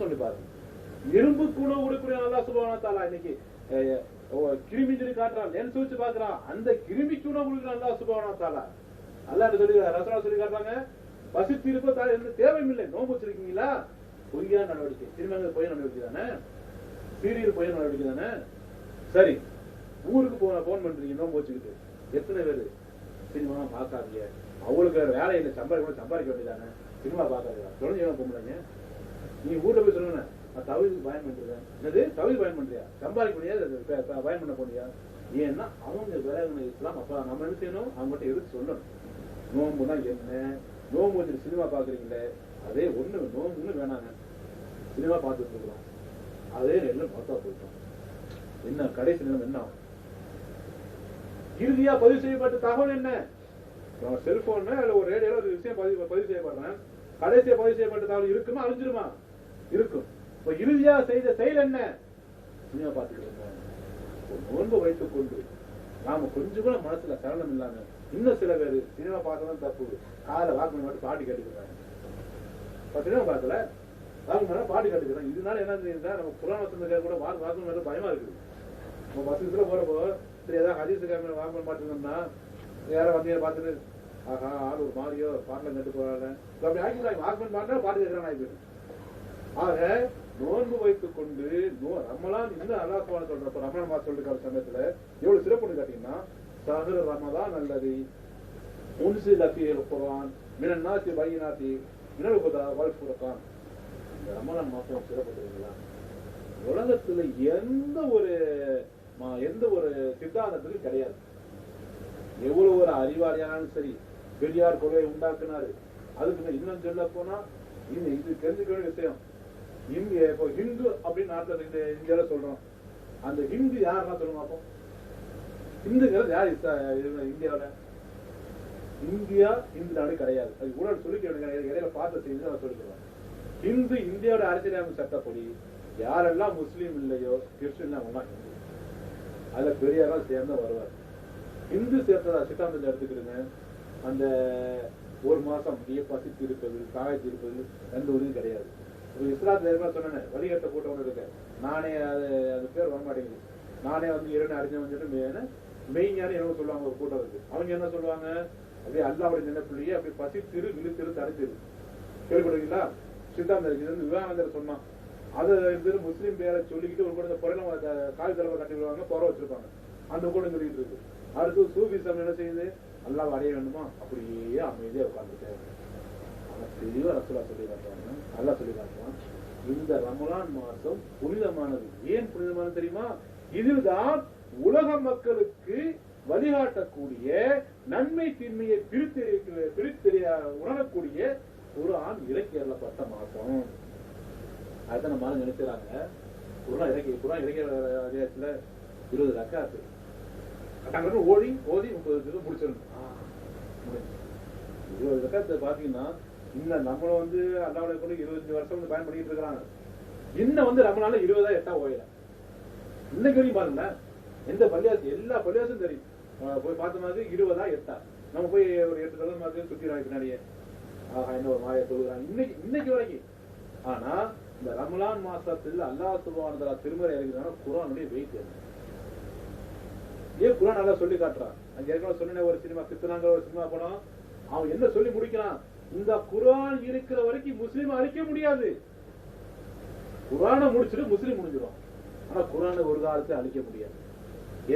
சொல்லி பாருங்க. இரும்பு கூட கொடுக்குற அல்லாஹ் சுப்ஹானஹு வ தஆலா இன்னைக்கு கிருமி சொல்லி காட்டுறான், லென்ஸ் வச்சு பாக்குறான், அந்த கிருமிக்கு உணவு கொடுக்குற அல்லாஹ் சுப்ஹானஹு வ தஆலா. அல்லாஹ் சொல்லி ரசூலா சொல்லி காட்டுறாங்க, பசித்து இருப்பதால் எந்த தேவையும் இல்லை. நோன்பு வச்சிருக்கீங்களா? பொய்யான நடவடிக்கை, சினிமாவில் பொய்ய நடவடிக்கை தானே, சீரியல் பொய்ய நடவடிக்கை தானே. சரி, ஊருக்கு போன் பண்றீங்க நோன்பு வச்சுக்கிட்டு, எத்தனை பேரு சினிமா பார்க்காதீங்க, அவங்களுக்கு வேலை இல்லை, சம்பாதிக்க வேண்டியதானே, சினிமா பார்க்காதீங்க சொல்லுங்க. பொம்பளைங்க நீ ஊர்ல போய் சொல்லுங்க, நான் தவிர்க்கு பயன் பண்றேன். என்னது தவிர்க்கு பயன் பண்றியா? சம்பாதிக்க முடியாது பயன் பண்ண போனியா? ஏன்னா அவங்க வேலை இஸ்லாம். அப்ப நம்ம என்ன செய்யணும்? அவங்க மட்டும் எடுத்து சொல்லணும். நோம்புனா என்ன? நோம்பு வச்சு சினிமா பாக்குறீங்களே அதே ஒண்ணு நோம்புன்னு வேணாங்க, சினிமா பார்த்துட்டு இருக்கிறோம், அதே நெல்லும் பார்த்தா போயிட்டோம். என்ன கடைசி நிலம் என்ன ஆகும்? இறுதியா பதிவு செய்யப்பட்ட தகவல் என்ன? செல்போன் அதுல ஒரு ரேடியோல ஒரு விஷயம் பதிவு செய்யப்படுறேன், கடைசியா பதிவு செய்யப்பட்ட தகவல் இருக்குமா அழிஞ்சிருமா? இருக்கும். இப்ப இறுதியா செய்த செயல் என்ன? சினிமா பார்த்துட்டு இருக்கோம். நோன்பு வைத்துக் கொண்டு நாம கொஞ்சம் கூட மனசுல சரணம் இல்லாம, இன்னும் சில பேரு சினிமா பார்த்ததான் தப்பு, காலை வாக்கு மட்டும் பாட்டு கேட்டுக்கிறாங்க. சினிமா பார்க்கல வாக்கு மேல பாட்டு கேட்டுக்கிறாங்க. இதனால என்ன தெரியுதா, நம்ம புராண வசந்த கூட வாக்கு மேல பயமா இருக்குது. நம்ம பஸ்ல போறப்போ சரி ஏதாவது ஹதீஸுக்காக வாக்கு மாட்டிருந்தோம்னா யாரும் வந்து பார்த்துட்டு ஆஹா ஆள் ஒரு மாறியோ பாட்டில கட்டு போறாங்க அப்படி ஆகிடுறாங்க. வாக்குமன் பாட்டா பாட்டு கேட்கிறான் ஆகிப்போம். ஆக நோன்பு வைத்துக் கொண்டு ரமலான் இன்னும் அல்லாஹ் சுப்ஹானஹு சொல்றப்ப ரமலான் மாசம் சொல்லிருக்கிற சமயத்துல எவ்வளவு சிறப்புன்னு கேட்டீங்கன்னா, ஷஹ்ரு ரமலான் அல்லதி உன்ஸில ஃபீஹில் குர்ஆன் மினன் நாஸி பையினாத்தி மினல் ஹுதா வல் ஃபுர்கான். இந்த ரமலான் மாசம் சிறப்புங்களா? உலகத்துல எந்த ஒரு சித்தாந்தத்திலும் கிடையாது. எவ்வளவு ஒரு அறிவாளியானாலும் சரி, பெரியார் கொள்கை உண்டாக்குனாரு. அதுக்கு இன்னும் சொல்ல போனா இது தெரிஞ்சுக்க வேண்டிய விஷயம். இப்போ ஹிந்து அப்படின்னு நாட்டுல இந்தியாவில சொல்றோம், அந்த ஹிந்து யாருன்னா சொல்லுங்க அப்போ. ஹிந்துங்கிறது யார் இந்தியாவில? இந்தியா இந்து நாடு கிடையாது. அது கூட சொல்லிக்க இடையில பார்த்த செய்தி நான் சொல்லிக்கிறேன். ஹிந்து இந்தியாவோட அரசியலமைப்பு சட்டப்படி யாரெல்லாம் முஸ்லீம் இல்லையோ கிறிஸ்டின் அவங்கலாம் ஹிந்து. அதுல பெரியாரெல்லாம் சேர்ந்து வருவார். ஹிந்து சேர்த்ததா சித்தாந்தத்தை எடுத்துக்கிடுங்க, அந்த ஒரு மாசம் அப்படியே பசித்து இருப்பது தாய்த்து இருப்பது எந்த உறுதியும் கிடையாது. இஸ்லாத்துல சொன்னேன் வழிகட்ட கூட்டம் ஒன்று இருக்கு, நானே அது பேர் வரமாட்டேங்குது, நானே வந்து இரண்டு அறிஞர் மெய்ஞானி என்ன சொல்லுவாங்க ஒரு கூட்டம் இருக்கு. அவங்க என்ன சொல்லுவாங்க, அப்படியே அல்லாவுடைய நினைப்பிலேயே அப்படி பசித்திரு விழுத்திரு தடுத்திரு கேள்விப்படுவீங்களா? சித்தாந்தம் இருக்கு. இது விவேகானந்தர் சொன்னான். அதை இருந்து முஸ்லீம் பேரை சொல்லிக்கிட்டு ஒரு கூட புறையில கால் தலைவர் கட்டி விடுவாங்க, புற வச்சிருப்பாங்க, அந்த கூட்டம் சொல்லிட்டு இருக்கு. அடுத்து சூஃபிசம் என்ன செய்யுது, அல்லாஹ் அடைய வேண்டுமா அப்படியே அமைதியா உட்கார்ந்துட்டு தெளிவா ரசூலா சொல்லி காட்டுவாங்க, அல்லாஹ் சொல்லி காட்டுவான். இந்த ரமலான் மாசம் புனிதமானது. ஏன் புனிதமானது தெரியுமா? இதுதான் உலக மக்களுக்கு வழிகாட்டக்கூடிய நன்மை தீன்மையை பிரித்தெரிய உணரக்கூடிய குர்ஆன் இறக்கி அருளப்பட்ட மாசம். அதுதான் நம்ம நினைக்கிறாங்க குர்ஆன் இறக்கிற அதிகாரத்துல 20 ரக்காத்து ஓடி 30 முடிச்சிடணும். 20 ரக்காத்து பாத்தீங்கன்னா இன்னும் நம்மள வந்து அல்லாவுடைய கூட 25 வருஷம் வந்து பயன் பண்ணிட்டு இருக்கிறாங்க. இன்னும் வந்து ரமலான்ல 20 எட்டா ஓயில இன்னைக்கு வரைக்கும் பாருங்க, எந்த பள்ளியாசு எல்லா பள்ளியாசும் தெரியும். போய் பார்த்த மாதிரி 20 8 நம்ம போய் ஒரு 8 தடவை மாதிரி சுத்திடுறாங்க பின்னாடியே. ஆஹா என்ன ஒரு மாய சொல்லுறாங்க இன்னைக்கு வரைக்கும். ஆனா இந்த ரமலான் மாசத்துல அல்லாஹ் சுப்ஹானஹு வ தஆலா திருமறை இறங்குறாங்க. குர்ஆனுடைய வெயிட் ஏன் குர்ஆன் நல்லா சொல்லி காட்டுறான். அங்க ஏற்கனவே சொன்ன ஒரு சினிமா சித்தனாங்க ஒரு சினிமா படம், அவன் என்ன சொல்லி முடிக்கிறான், இந்த குர்ஆன் இருக்கிற வரைக்கும் முஸ்லீம் அழிக்க முடியாது. குர்ஆனை முடிச்சுட்டு முஸ்லீம் முடிஞ்சிடும். ஆனா குர்ஆனை ஒரு காலத்துல அழிக்க முடியாது.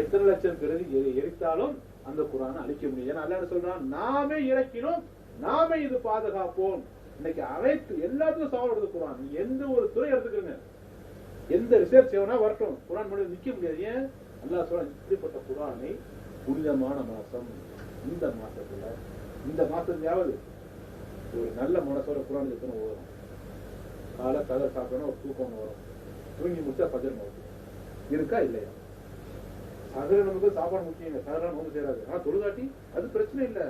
எத்தனை லட்சம் பிறகு எரித்தாலும் அந்த குர்ஆனை அழிக்க முடியாது. ஏன்னா அல்லாஹ் சொல்றான், நாமே இறக்கினோம், நாமே இது பாதுகாப்போம். இன்னைக்கு அனைத்து எல்லாத்துக்கும் சவால் எடுத்து குர்ஆன். எந்த ஒரு துறை எடுத்துக்கிறங்க, எந்த ரிசர்ச் எவனா வரட்டும், குர்ஆன் மட்டும் நிக்க முடியாது. ஏன் அல்லாஹ் சொல்றான் இப்படிப்பட்ட குர்ஆனை புனிதமான மாசம் இந்த மாசத்துல இந்த மாசத்துலயாவது ஒரு நல்ல மனசோட குர்ஆன் எத்தனை ஓதுறோம். காலை கதர் சாப்பிடணும் ஒரு தூக்கம் வரும், தூங்கி முடிச்சா பஜர் நோக்கு இருக்கா இல்லையா? சகர நமக்கு சாப்பாடு முக்கியம், சகரம் நோக்கு சேராது. ஆனா தொழுகாட்டி அது பிரச்சனை இல்லை,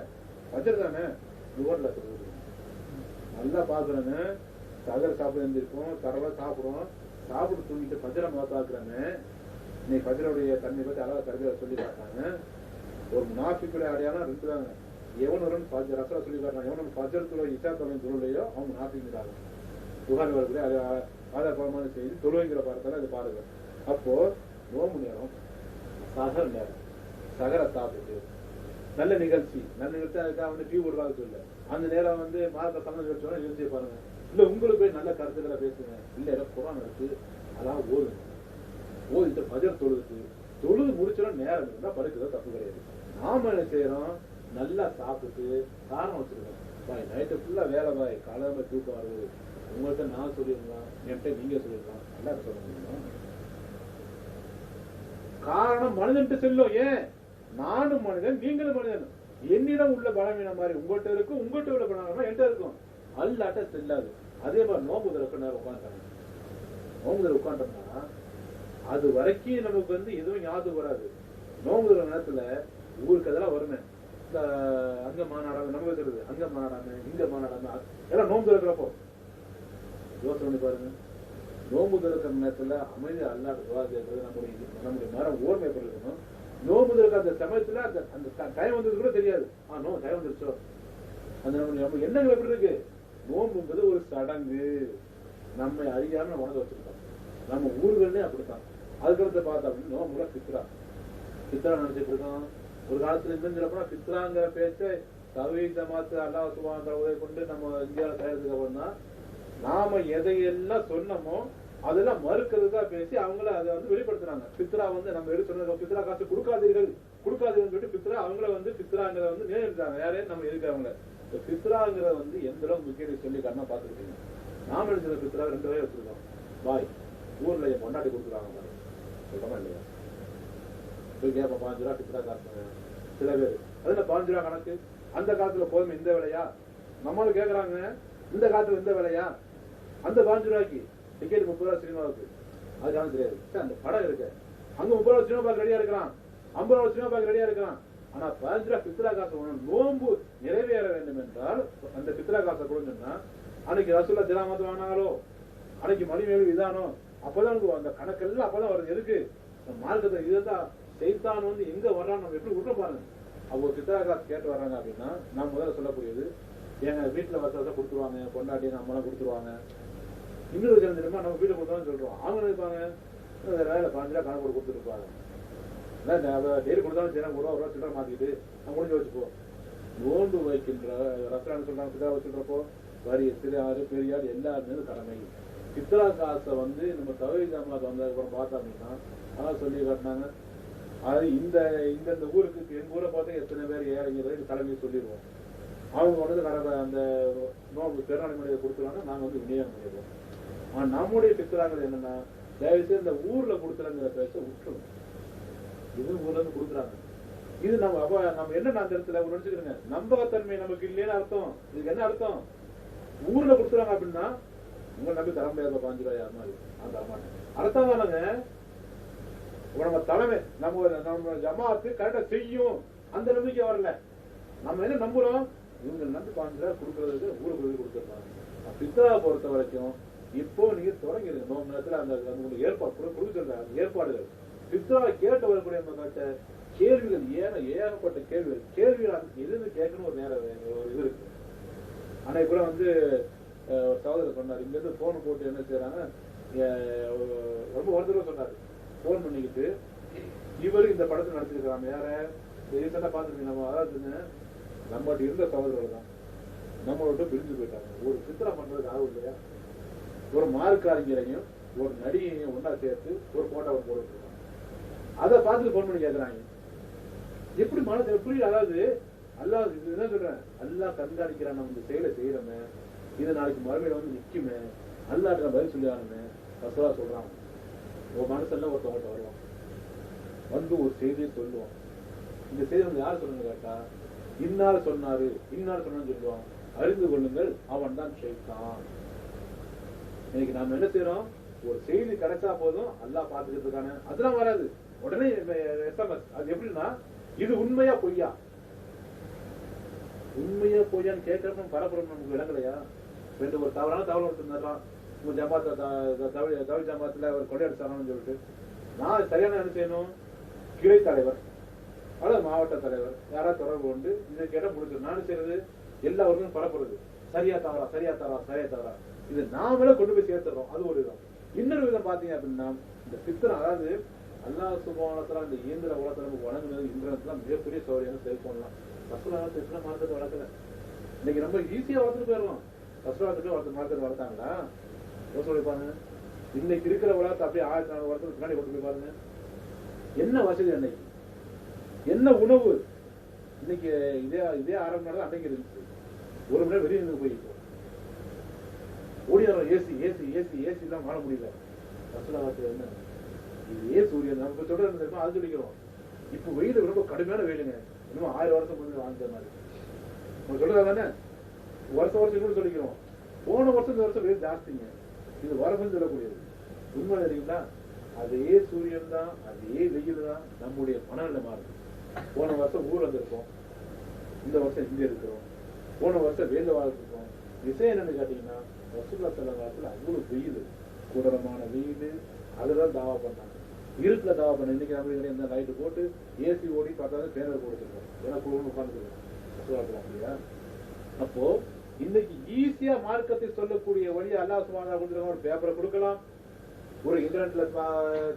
பஜர் தானே ரோட்ல தொழுது நல்லா பாக்குறேன்னு சகர சாப்பிட இருந்திருக்கோம், தரவா சாப்பிடுவோம், சாப்பிட்டு தூங்கிட்டு பஜரை பார்க்குறாங்க. நீ பஜருடைய தன்மை பத்தி அழகா கருதியா சொல்லி காட்டாங்க. ஒரு முனாஃபிக்குடைய அடையாளம் ரெண்டு தாங்க. எவன் ஒரு ரசரா சொல்லி காட்டுறான், எவன் பஜர் தொழில் இஷா தொழில் தொழிலையோ அவங்க முனாஃபிக்கிறாங்க. புகார் வரக்கூடிய அது ஆதாரமான செய்தி தொழுவைங்கிற பாடத்தால அது பாருங்க. அப்போ நோம்பு நேரம் சகர் நேரம், சகர சாப்பிட்டு நல்ல நிகழ்ச்சி அதுக்காக வந்து டியூ விடுறாங்க சொல்ல அந்த நேரம் வந்து மார்க்க சமயம் நிகழ்ச்சியோட நிகழ்ச்சியை பாருங்க. இல்ல உங்களுக்கு போய் நல்ல கருத்துக்களை பேசுங்க, இல்ல குரான் இருக்கு அதான் ஓதுங்க, ஓதிட்டு பஜர் தொழுது முடிச்சோட நேரம் இருந்தா படுக்கிறது தப்பு கிடையாது. நாம என்ன செய்யறோம், நல்லா சாப்பிட்டு காரணம் வச்சிருக்கோம், பாய் நைட்டு ஃபுல்லா வேலை பாய் காலையில தூக்கம் வருது, உங்கள்கிட்ட நான் சொல்லிருக்கலாம், என்கிட்ட நீங்க சொல்லிருக்கலாம், நல்லா சொல்ல முடியுமா? காரணம் மனிதன்ட்டு செல்லும். ஏன் நானும் மனிதன் நீங்களும் மனிதன், என்னிடம் உள்ள பலவீனம் மாதிரி உங்கள்கிட்ட இருக்கும், உங்கள்கிட்ட உள்ள பலவீனம் என்கிட்ட இருக்கும், அல்லாட்ட செல்லாது. அதே மாதிரி நோம்பு திறக்க உட்காந்துட்டாங்க. நோம்பு திற உட்காந்துட்டோம்னா அது வரைக்கும் நமக்கு வந்து எதுவும் ஞாபகம் வராது. நோம்பு திற நேரத்துல ஊருக்கு அதெல்லாம் வருமே, இந்த அங்க மாநாடாம நம்ம வைக்கிறது, அங்க மாநாடாம இங்க மாநாடாம எல்லாம் நோம்பு திறக்கிறப்போ யோசனை பண்ணி பாருங்க. நோம்பு திறக்கிற நேரத்துல அமைதி அல்லாஹ் துஆ கேட்கறது நம்முடைய மரம் ஓர்மைப்பட்டிருக்கணும். நோம்பு திறக்க அந்த சமயத்துல அந்த டைம் வந்தது கூட தெரியாது. டைம் வந்துருச்சோ அந்த நம்ம எண்ணங்கள் எப்படி இருக்கு. நோம்புங்கிறது ஒரு சடங்கு, நம்ம அறியாம உணர்ந்து வச்சிருக்கோம். நம்ம ஊர்களே அப்படித்தான். அதுக்கடுத்து பார்த்தா நோம்புல பித்ரா நினைச்சிட்டு இருக்கோம். ஒரு காலத்துல இருந்துங்கிறப்ப பித்ராங்கிற பேச்ச தவீத் ஜமாத் அல்லாஹ் சுப்ஹானஹு உதவி கொண்டு நம்ம இந்தியாவில தயாரிச்சதுக்கு அப்புறம் தான் நாம எதையெல்லாம் சொன்னமோ அதெல்லாம் மறுக்கிறதுக்கா பேசி அவங்கள அதை வந்து வெளிப்படுத்துறாங்க. பித்ரா வந்து நம்ம எடுத்து சொன்னது பித்ரா காசு கொடுக்காதீர்கள் சொல்லிட்டு பித்ரா அவங்கள வந்து பித்ராங்கிறத வந்து நேரிட்டாங்க. யாரே நம்ம இருக்கிறவங்க பித்ராங்கிறத வந்து எந்த அளவுக்கு முக்கியம் சொல்லி காரணம் பார்த்துருக்கீங்க. நாம எடுத்த பித்ரா 2 வகை வச்சிருக்கோம். பாய் ஊர்ல என் கொண்டாடி கொடுக்குறாங்க பாரு, சொல்றமா இல்லையா? போய் கேட்போம் 5 ரூபா பித்ரா காசு. சில பேர் அதுல 5 ரூபா கணக்கு, அந்த காலத்துல போதும் இந்த விலையா? நம்மளும் கேட்கறாங்க இந்த காலத்துல இந்த விலையா? அந்த 5 ரூபாய்க்கு டிக்கெட் 30 ரூபா சினிமாவுக்கு, அதுக்கான தெரியாது. அந்த படம் இருக்கு, அங்க 30 ரூபா சினிமா பார்க்க ரெடியா இருக்கிறான், 50 ரூபா சினிமா பார்க்க ரெடியா இருக்கிறான். ஆனா 5 ரூபா பித்ரா காசு நோம்பு நிறைவேற வேண்டும் என்றால் அந்த பித்ரா காசை கொடுங்கன்னா அன்னைக்கு ரசூல்லா திராமத்து வாங்கினாங்களோ, அன்னைக்கு மணிமேல் இதானோ, அப்பதான் அந்த கணக்கெல்லாம் அப்பதான் வருது. எதுக்கு? மார்க்கத்தை இதுதான் செய்தான் வந்து எங்க வர்றான்னு நம்ம எப்படி விட்டு பாருங்க. அவங்க பித்ரா காசு கேட்டு வர்றாங்க அப்படின்னா நான் முதல்ல சொல்லக்கூடியது, எங்க வீட்டுல வருஷம் கொடுத்துருவாங்க, பொண்டாட்டி நம்மளாம் கொடுத்துருவாங்க. இன்னொரு விஷயம் தெரியுமா, நம்ம வீட்டுல கொடுத்தோம்னு சொல்றோம். அவங்க நினைப்பாங்க வேலை 5 ரூபா கணக்கு கொடுத்துருப்பாங்க, டெய்லி கொடுத்தாலும் சரி 1 ரூபா சில்லறை மாத்திக்கிட்டு நான் முடிஞ்சு வச்சுப்போ. நோன்பு வைக்கின்ற ரசரான்னு சொல்றாங்க. பித்ரா வச்சுன்றப்போ வரி சிறியாறு பெரியாறு எல்லாருமே கடமை. பித்ரா காசை வந்து நம்ம தவீத் ஜமாத் வந்ததுக்கப்புறம் பார்த்தோம் அப்படின்னா அதான் சொல்லி காட்டினாங்க. அது இந்த ஊருக்கு எங்க ஊரை பார்த்தா எத்தனை பேர் ஏழைங்கிறது தலைமையை சொல்லிடுவோம். அவங்க வந்து அந்த நோம்பு பெருநாள் மொழியை கொடுத்துருவாங்க, நாங்க வந்து விநியோகம் பண்ணிடுவோம். ஆனா நம்முடைய பித்ராங்கிறது என்னன்னா தயவுசெய்து இந்த ஊர்ல கொடுத்துறங்கிற பேச விட்டுருவோம். இது ஊர்ல இருந்து கொடுக்குறாங்க. இது நம்ம என்ன அந்த இடத்துல நினைச்சுக்கிறோங்க, நம்பகத்தன்மை நமக்கு இல்லைன்னு அர்த்தம். இதுக்கு என்ன அர்த்தம்? ஊர்ல கொடுத்துறாங்க அப்படின்னா உங்க நம்பி தர முடியாது 5 ரூபாய் யாருமா அந்த தரமாட்டேன் அர்த்தம் தானங்க. நம்ம தலைமை நம்ம ஜமாத்து கரெக்டா செய்யும் அந்த நம்பிக்கை வரல. நம்ம என்ன நம்புறோம், இவங்க நம்பி 5 ரூபாய் கொடுக்கறதுக்கு ஊருக்கு கொடுத்துருப்பாங்க. பித்ரா பொறுத்த வரைக்கும் இப்போ நீங்க தொடங்கிடுங்க. நோம்பு நேரத்துல அந்த ஏற்பாடு கொடுத்துருக்காங்க ஏற்பாடுகள். பித்ரா கேட்டு வரக்கூடிய நம்ம கேள்விகள் ஏகப்பட்ட கேள்விகள் எதுன்னு கேட்கணும் ஒரு நேரம் ஒரு இது இருக்கு. ஆனா கூட வந்து ஒரு சகோதரர் சொன்னார், இங்க இருந்து போன் போட்டு என்ன செய்யறாங்க, ரொம்ப ஒருத்தர் சொன்னாரு, போன் பண்ணிக்கிட்டு இவரு இந்த படத்தை நடிச்சிருக்கிறாங்க. யார ரீசெண்டா பாத்துருக்கீங்க, நம்ம அதாவது நம்மகிட்ட இருந்த சகோதரர்கள் தான் நம்மளோட பிரிஞ்சு போயிட்டாங்க. ஒரு சித்திரம் பண்றதுக்கு ஆகும் இல்லையா? ஒரு மார்க் அறிஞரையும் ஒரு நடிகையும் ஒன்னா சேர்த்து ஒரு போட்டோவை போட்டு அதை பார்த்துட்டு போன் பண்ணி கேட்கறாங்க. எப்படி மனசு எப்படி? அதாவது அல்லாஹ் இதுதான் சொல்றேன், அல்லாஹ் கண்காணிக்கிறான். நம்ம இந்த செயலை செய்யறோமே, இது நாளைக்கு மறுமையில வந்து நிக்குமே, அல்லாஹ் பதில் சொல்லி ஆகணுமே. ரசூலா சொல்றான், ஒரு மனுஷன்ல ஒருத்தவங்கள்ட்ட வருவான், வந்து ஒரு செய்தியை சொல்லுவான். இந்த செய்தி வந்து யாரு சொல்லுங்க கேட்டா, இன்னார் சொன்னாரு இன்னார் சொன்னு சொல்லுவான். அறிந்து கொள்ளுங்கள், அவன் தான் ஷைத்தான். இன்னைக்கு நாம என்ன செய்யறோம், ஒரு செய்தி கிடைச்சா போதும் அல்லாஹ் பாத்துக்கிட்டு இருக்கானே, அதெல்லாம் வராது. உடனே SMS. அது எப்படின்னா, இது உண்மையா பொய்யா, உண்மையா பொய்யான்னு கேட்கறப்ப பரப்புறம் நமக்கு விளங்கலையா? ரெண்டு ஒரு தவறான தகவல் ஒருத்தர் உங்க ஜமாத்த தமிழ் ஜமாத்துல ஒரு கொள்ளையடிச்சாங்கன்னு சொல்லிட்டு, நான் சரியான என்ன செய்யணும், கிளை தலைவர் அதாவது மாவட்ட தலைவர் யாராவது தொடர்பு கொண்டு இதை கேட்ட முடிச்சு நானும் செய்யறது எல்லா ஊருக்கும் பரப்புறது. சரியா தவறா சரியா தவறா சரியா தவறா, இது நாமளே கொண்டு போய் சேர்த்துறோம். அது ஒரு விதம். இன்னொரு விதம் பாத்தீங்க அப்படின்னா, இந்த பித்தனம், அதாவது அல்லாஹ் சுப்ஹானஹு இந்த இயந்திர உலகத்துல நமக்கு வழங்குனது இன்டர்நெட்ல மிகப்பெரிய சௌகரியம் செல்போன்லாம். ரசூலுல்லாஹ் எத்தனை மார்க்கத்தை வளர்க்கல. இன்னைக்கு ரொம்ப ஈஸியா வளர்த்துட்டு போயிடலாம். ரசூலுல்லாஹ் மார்க்கத்தை வளர்த்தாங்களா? சொல்லி பாருங்க. இன்னைக்கு இருக்கிற உலகத்தை அப்படியே 1400 வருஷத்துக்கு பின்னாடி கொண்டு போய் பாருங்க. என்ன வசதி, அன்னைக்கு என்ன உணவு. இன்னைக்கு இதே ஆரம்பம் அன்னைக்கு இருந்துச்சு. ஒரு மணி நேரம் வெளியே இருந்து போயிருக்கோம். ஓடியாரம் ஏசி ஏசி ஏசி ஏசி எல்லாம் வாழ முடியல. ரசூலுல்லாஹ் என்ன இதே சூரியன் நமக்கு சொல்றது தெரியுமா, அது சொல்லிக்கிறோம். இப்ப வெயில் ரொம்ப கடுமையான வெயிலுங்க. இன்னும் 1000 வருஷம் முன்னாடி வாழ்ந்த மாதிரி உங்களுக்கு சொல்றதா தானே. வருஷம் கூட சொல்லிக்கிறோம். போன வருஷம் இந்த வருஷம் வெயில் ஜாஸ்திங்க. இது வரப்புன்னு சொல்லக்கூடியது. உண்மை தெரியுங்களா? அதே சூரியன் தான், அதே வெயில் தான் நம்முடைய மனநிலை மாறுது. போன வருஷம் ஊர்ல இருந்திருக்கோம், இந்த வருஷம் இங்க இருக்கிறோம். போன வருஷம் வேலை வாழ்ந்துருக்கோம். விஷயம் என்னன்னு கேட்டீங்கன்னா, ரசூலுல்லாஹ் ஸல்லல்லாஹு அலைஹி வஸல்லம் அவ்வளவு வெயில், கொடூரமான வெயில், அதுதான் தாவா பண்ணாங்க. இருட்டுல தாவா பண்ண. இன்னைக்கு நம்ம இந்த லைட்டு போட்டு ஏசி ஓடி பார்த்தா பேனர் போட்டுருக்கோம். ஏன்னா குழுன்னு உட்காந்துருக்கோம். அப்படியா? அப்போ இன்னைக்கு ஈஸியா மார்க்கத்தை சொல்லக்கூடிய வழி அல்லாஹ் சுப்ஹானஹு வ தஆலா ஒரு பேப்பரை கொடுக்கலாம், ஒரு இன்டர்நெட்ல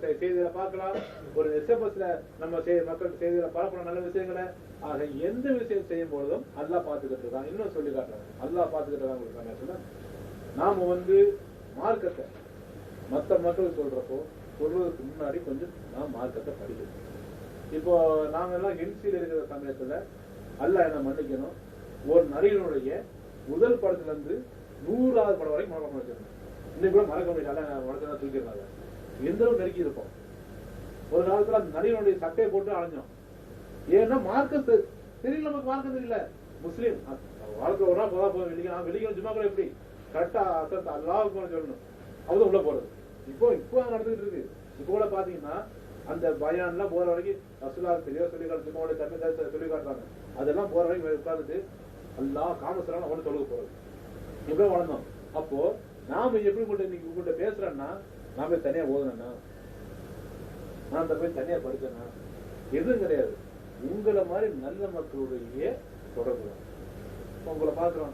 செய்திகளை பார்க்கலாம், ஒரு எஸ்எம்எஸ்ல நம்ம மக்கள் செய்திகளை பார்க்கணும் நல்ல விஷயங்களை. ஆக எந்த விஷயம் செய்யும் பொழுதும் அல்லாஹ் பார்த்துக்கிட்டு இருக்கான். இன்னும் சொல்லி காட்டுறாங்க, அல்லாஹ் பார்த்துக்கிட்டு இருக்காங்க. நாம மார்க்கத்தை மற்ற மக்கள் சொல்றப்போ சொல்றதுக்கு முன்னாடி கொஞ்சம் நாம் மார்க்கத்தை படிக்கணும். இப்போ நாங்க எல்லாம் என்சியில் இருக்கிற சமயத்துல அல்லாஹ் என்ன மன்னிக்கணும், ஒரு நடிகனுடைய முதல் படத்துல இருந்து 100வது படம் வரைக்கும் மறக்க வச்சிருந்தோம். இன்னைக்கு கூட மறக்க முடியல, மனசா தூக்கிடுறாங்க. எந்த அளவு நெருக்கி இருப்போம். ஒரு காலத்துல அந்த நடிகனுடைய சட்டையை போட்டு அலைஞ்சோம். ஏன்னா மார்க்கம் தெரியல, நமக்கு மார்க்கம் தெரியல. முஸ்லீம் வாழ்க்கை ஒரு நாள் போதா வெளிக்கணும் சும்மா கூட எப்படி கரெக்டா அல்லாஹ் சொல்லணும், அவதான் உள்ள போறது. இப்போ நடந்துகிட்டு இருக்கு. இப்போ கூட பாத்தீங்கன்னா அந்த பயான்லாம் போற வரைக்கும் ரசூலுல்லாஹ் தெளிவா சொல்லி காட்டுறோட தமிழ் சொல்லி காட்டுறாங்க. அதெல்லாம் போற வரைக்கும் உட்காந்துட்டு அல்லாஹ் காமஸ்லாம் அவனு தொழுக போறது. இப்ப வளர்ந்தோம். அப்போ நாம எப்படி இன்னைக்கு உங்கள்கிட்ட பேசுறேன்னா, நாம தனியா ஓதுனா, நான் போய் தனியா படிச்சேன்னா எதுவும் கிடையாது. உங்களை மாதிரி நல்ல மக்களுடைய தொடர்பு தான். உங்களை பாக்குறோம்,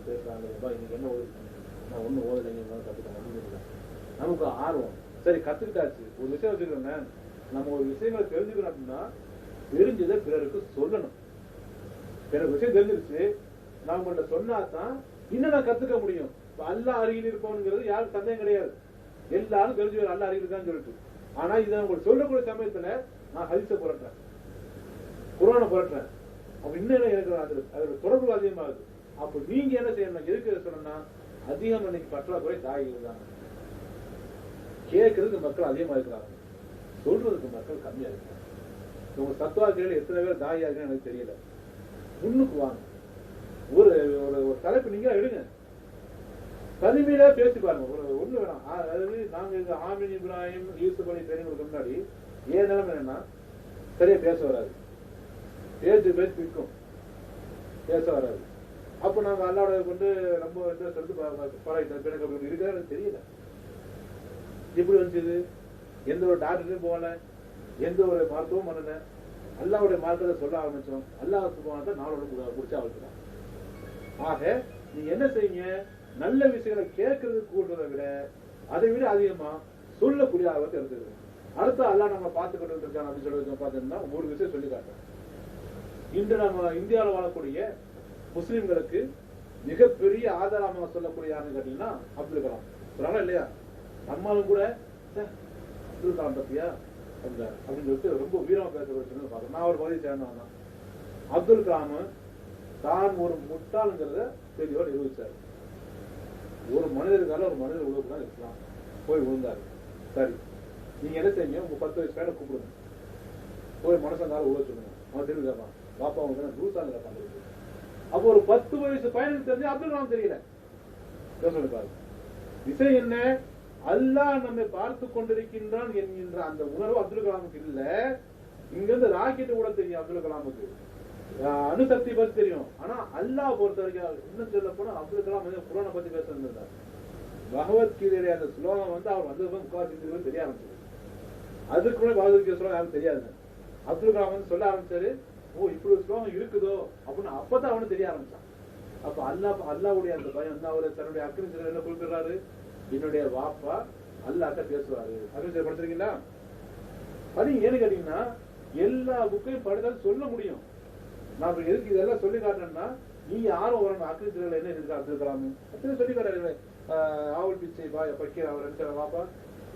பேசுறாங்க, இன்னைக்கு என்ன ஓது, நான் ஒண்ணு ஓதலைங்க கத்துக்கிறேன். நமக்கு ஆர்வம். சரி கத்துக்கிட்டாச்சு, ஒரு விஷயம் வச்சுக்கிறோங்க. நம்ம ஒரு விஷயங்களை தெரிஞ்சுக்கணும் அப்படின்னா தெரிஞ்சதை பிறருக்கு சொல்லணும். எனக்கு விஷயம் தெரிஞ்சிருச்சு, நான் உங்கள்கிட்ட சொன்னாதான் இன்னும் நான் கத்துக்க முடியும். அல்லாஹ் அருகில் இருப்பவங்கிறது யாரும் சந்தேகம் கிடையாது. எல்லாரும் தெரிஞ்சு அல்லாஹ் அருகில் தான் சொல்லிட்டு. ஆனா இதை உங்களுக்கு சொல்லக்கூடிய சமயத்துல நான் ஹதீஸை புரட்டுறேன், குர்ஆனை புரட்டுறேன். அப்ப இன்னும் எனக்கு அதோட தொடர்பு அதிகமாகுது. அப்ப நீங்க என்ன செய்யணும், எதுக்கு சொன்னா, அதிகம் இன்னைக்கு பற்றாக்குறை தாய்கள் தான். கேட்கறதுக்கு மக்கள் அதிகமா இருக்கிறாங்க, சொல்றதுக்கு மக்கள் கம்மியா இருக்கிறாங்க. உங்க சத்துவாக்கிகள் எத்தனை பேர் தாயா இருக்குன்னு எனக்கு தெரியல. முன்னுக்கு வாங்க, ஒரு ஒரு தலைப்பு நீங்க எடுங்க, தனிமையில பேசி பாருங்க. ஒண்ணு வேணாம். அதாவது நாங்க ஆமீன் இப்ராஹிம் யூசுப் அலி பேருக்கு முன்னாடி ஏன் நிலைமை என்னன்னா, சரியா பேச வராது, பேச்சு பிடிக்கும், பேச வராது. அப்ப நாங்க அல்லாட கொண்டு ரொம்ப பழகிட்டோம். இருக்கிறது தெரியல எப்படி வந்துச்சு. எந்த ஒரு டாக்டரையும் போகல, எந்த ஒரு மருத்துவம் பண்ணல, அல்லாவுடைய மார்க்கத்தை சொல்ல ஆரம்பிச்சோம். அல்லாஹ் சுப்ஹானஹு நாளோட முடிச்சா வச்சுக்கலாம். ஆக நீங்க என்ன செய்யுங்க, நல்ல விஷயங்களை கேட்கறதுக்கு கூடுறதை விட அதை விட அதிகமா சொல்லக்கூடிய ஆர்வத்தை எடுத்துக்கணும். அடுத்த அல்லாஹ் நம்ம பார்த்துக்கிட்டு இருக்காங்க அப்படின்னு சொல்லி பார்த்தீங்கன்னா ஒரு விஷயம் சொல்லி காட்டுறேன். இன்று நம்ம இந்தியாவில் வாழக்கூடிய முஸ்லிம்களுக்கு மிகப்பெரிய ஆதாரமாக சொல்லக்கூடிய யாருன்னு கேட்டீங்கன்னா அப்துல் கலாம். சொல்றாங்களா இல்லையா? நம்மளும் கூட அப்துல் கலாம் பத்தியா அப்படின்னு சொல்லிட்டு ரொம்ப வீரமா பேச பார்க்கணும். நான் ஒரு பகுதியை சேர்ந்தவன் தான். அப்துல் கலாம் தான் ஒரு முட்டாளுங்கிறத தெளிவோடு நிரூபிச்சாரு. ஒரு மனிதருக்கால ஒரு மனிதர் உழவுதான் இருக்கலாம், போய் விழுந்தாரு. சரி, நீங்க என்ன செய்யுங்க, உங்க 10 வயசு பையனை கூப்பிடுங்க, போய் மனசங்கால உள்ள சொல்லுங்க, அவன் தெரிஞ்சு கேட்பான், பாப்பா அவங்க ரூசாங்க கேட்பாங்க. அப்போ ஒரு 10 வயசு பையனுக்கு தெரிஞ்சு அப்துல் கலாம் தெரியல. யோசனை பாருங்க. விஷயம் என்ன, அல்லாஹ் நம்மை பார்த்து கொண்டிருக்கின்றான் என்கின்ற அந்த உணர்வு அப்துல் கலாமுக்கு இல்ல. இங்க இருந்து ராக்கெட் கூட தெரியும் அப்துல் கலாமுக்கு, அணுசக்தி பத்தி தெரியும். ஆனா அல்லாஹ் பொறுத்த வரைக்கும் இன்னும் சொல்ல போனா அப்துல் கலாம் குர்ஆனை பத்தி பேசுறாரு. பகவத்கீதையுடைய அந்த ஸ்லோகம் அவர் வந்து முக்காவாசி தெரிய ஆரம்பிச்சது. அதுக்கு கூட பகவத்கீதை ஸ்லோகம் யாரும் தெரியாது. அப்துல் கலாம் சொல்ல ஆரம்பிச்சாரு, ஓ இப்படி ஒரு ஸ்லோகம் இருக்குதோ அப்படின்னு. அப்பதான் அவனு தெரிய ஆரம்பிச்சான். அப்ப அல்லாவுடைய அந்த பயம் அவரு தன்னுடைய அக்னி என்ன குறிப்பிடுறாரு, என்னுடைய வாப்பா அல்லாட்ட பேசுவாரு. அக்னி படிச்சிருக்கீங்களா? அது ஏன்னு கேட்டீங்கன்னா எல்லா புக்கையும் படித்தாலும் சொல்ல முடியும். நான் எதுக்கு இதெல்லாம் சொல்லி காட்டுறேன்னா, நீங்க யாரும் வரணும் அக்னி சிறையில் என்ன இருக்கா அப்துல் கலாம் அத்தனை சொல்லி காட்டுறாரு. ஆவல் பிச்சை பக்கீர் அவர் நினைச்ச வாப்பா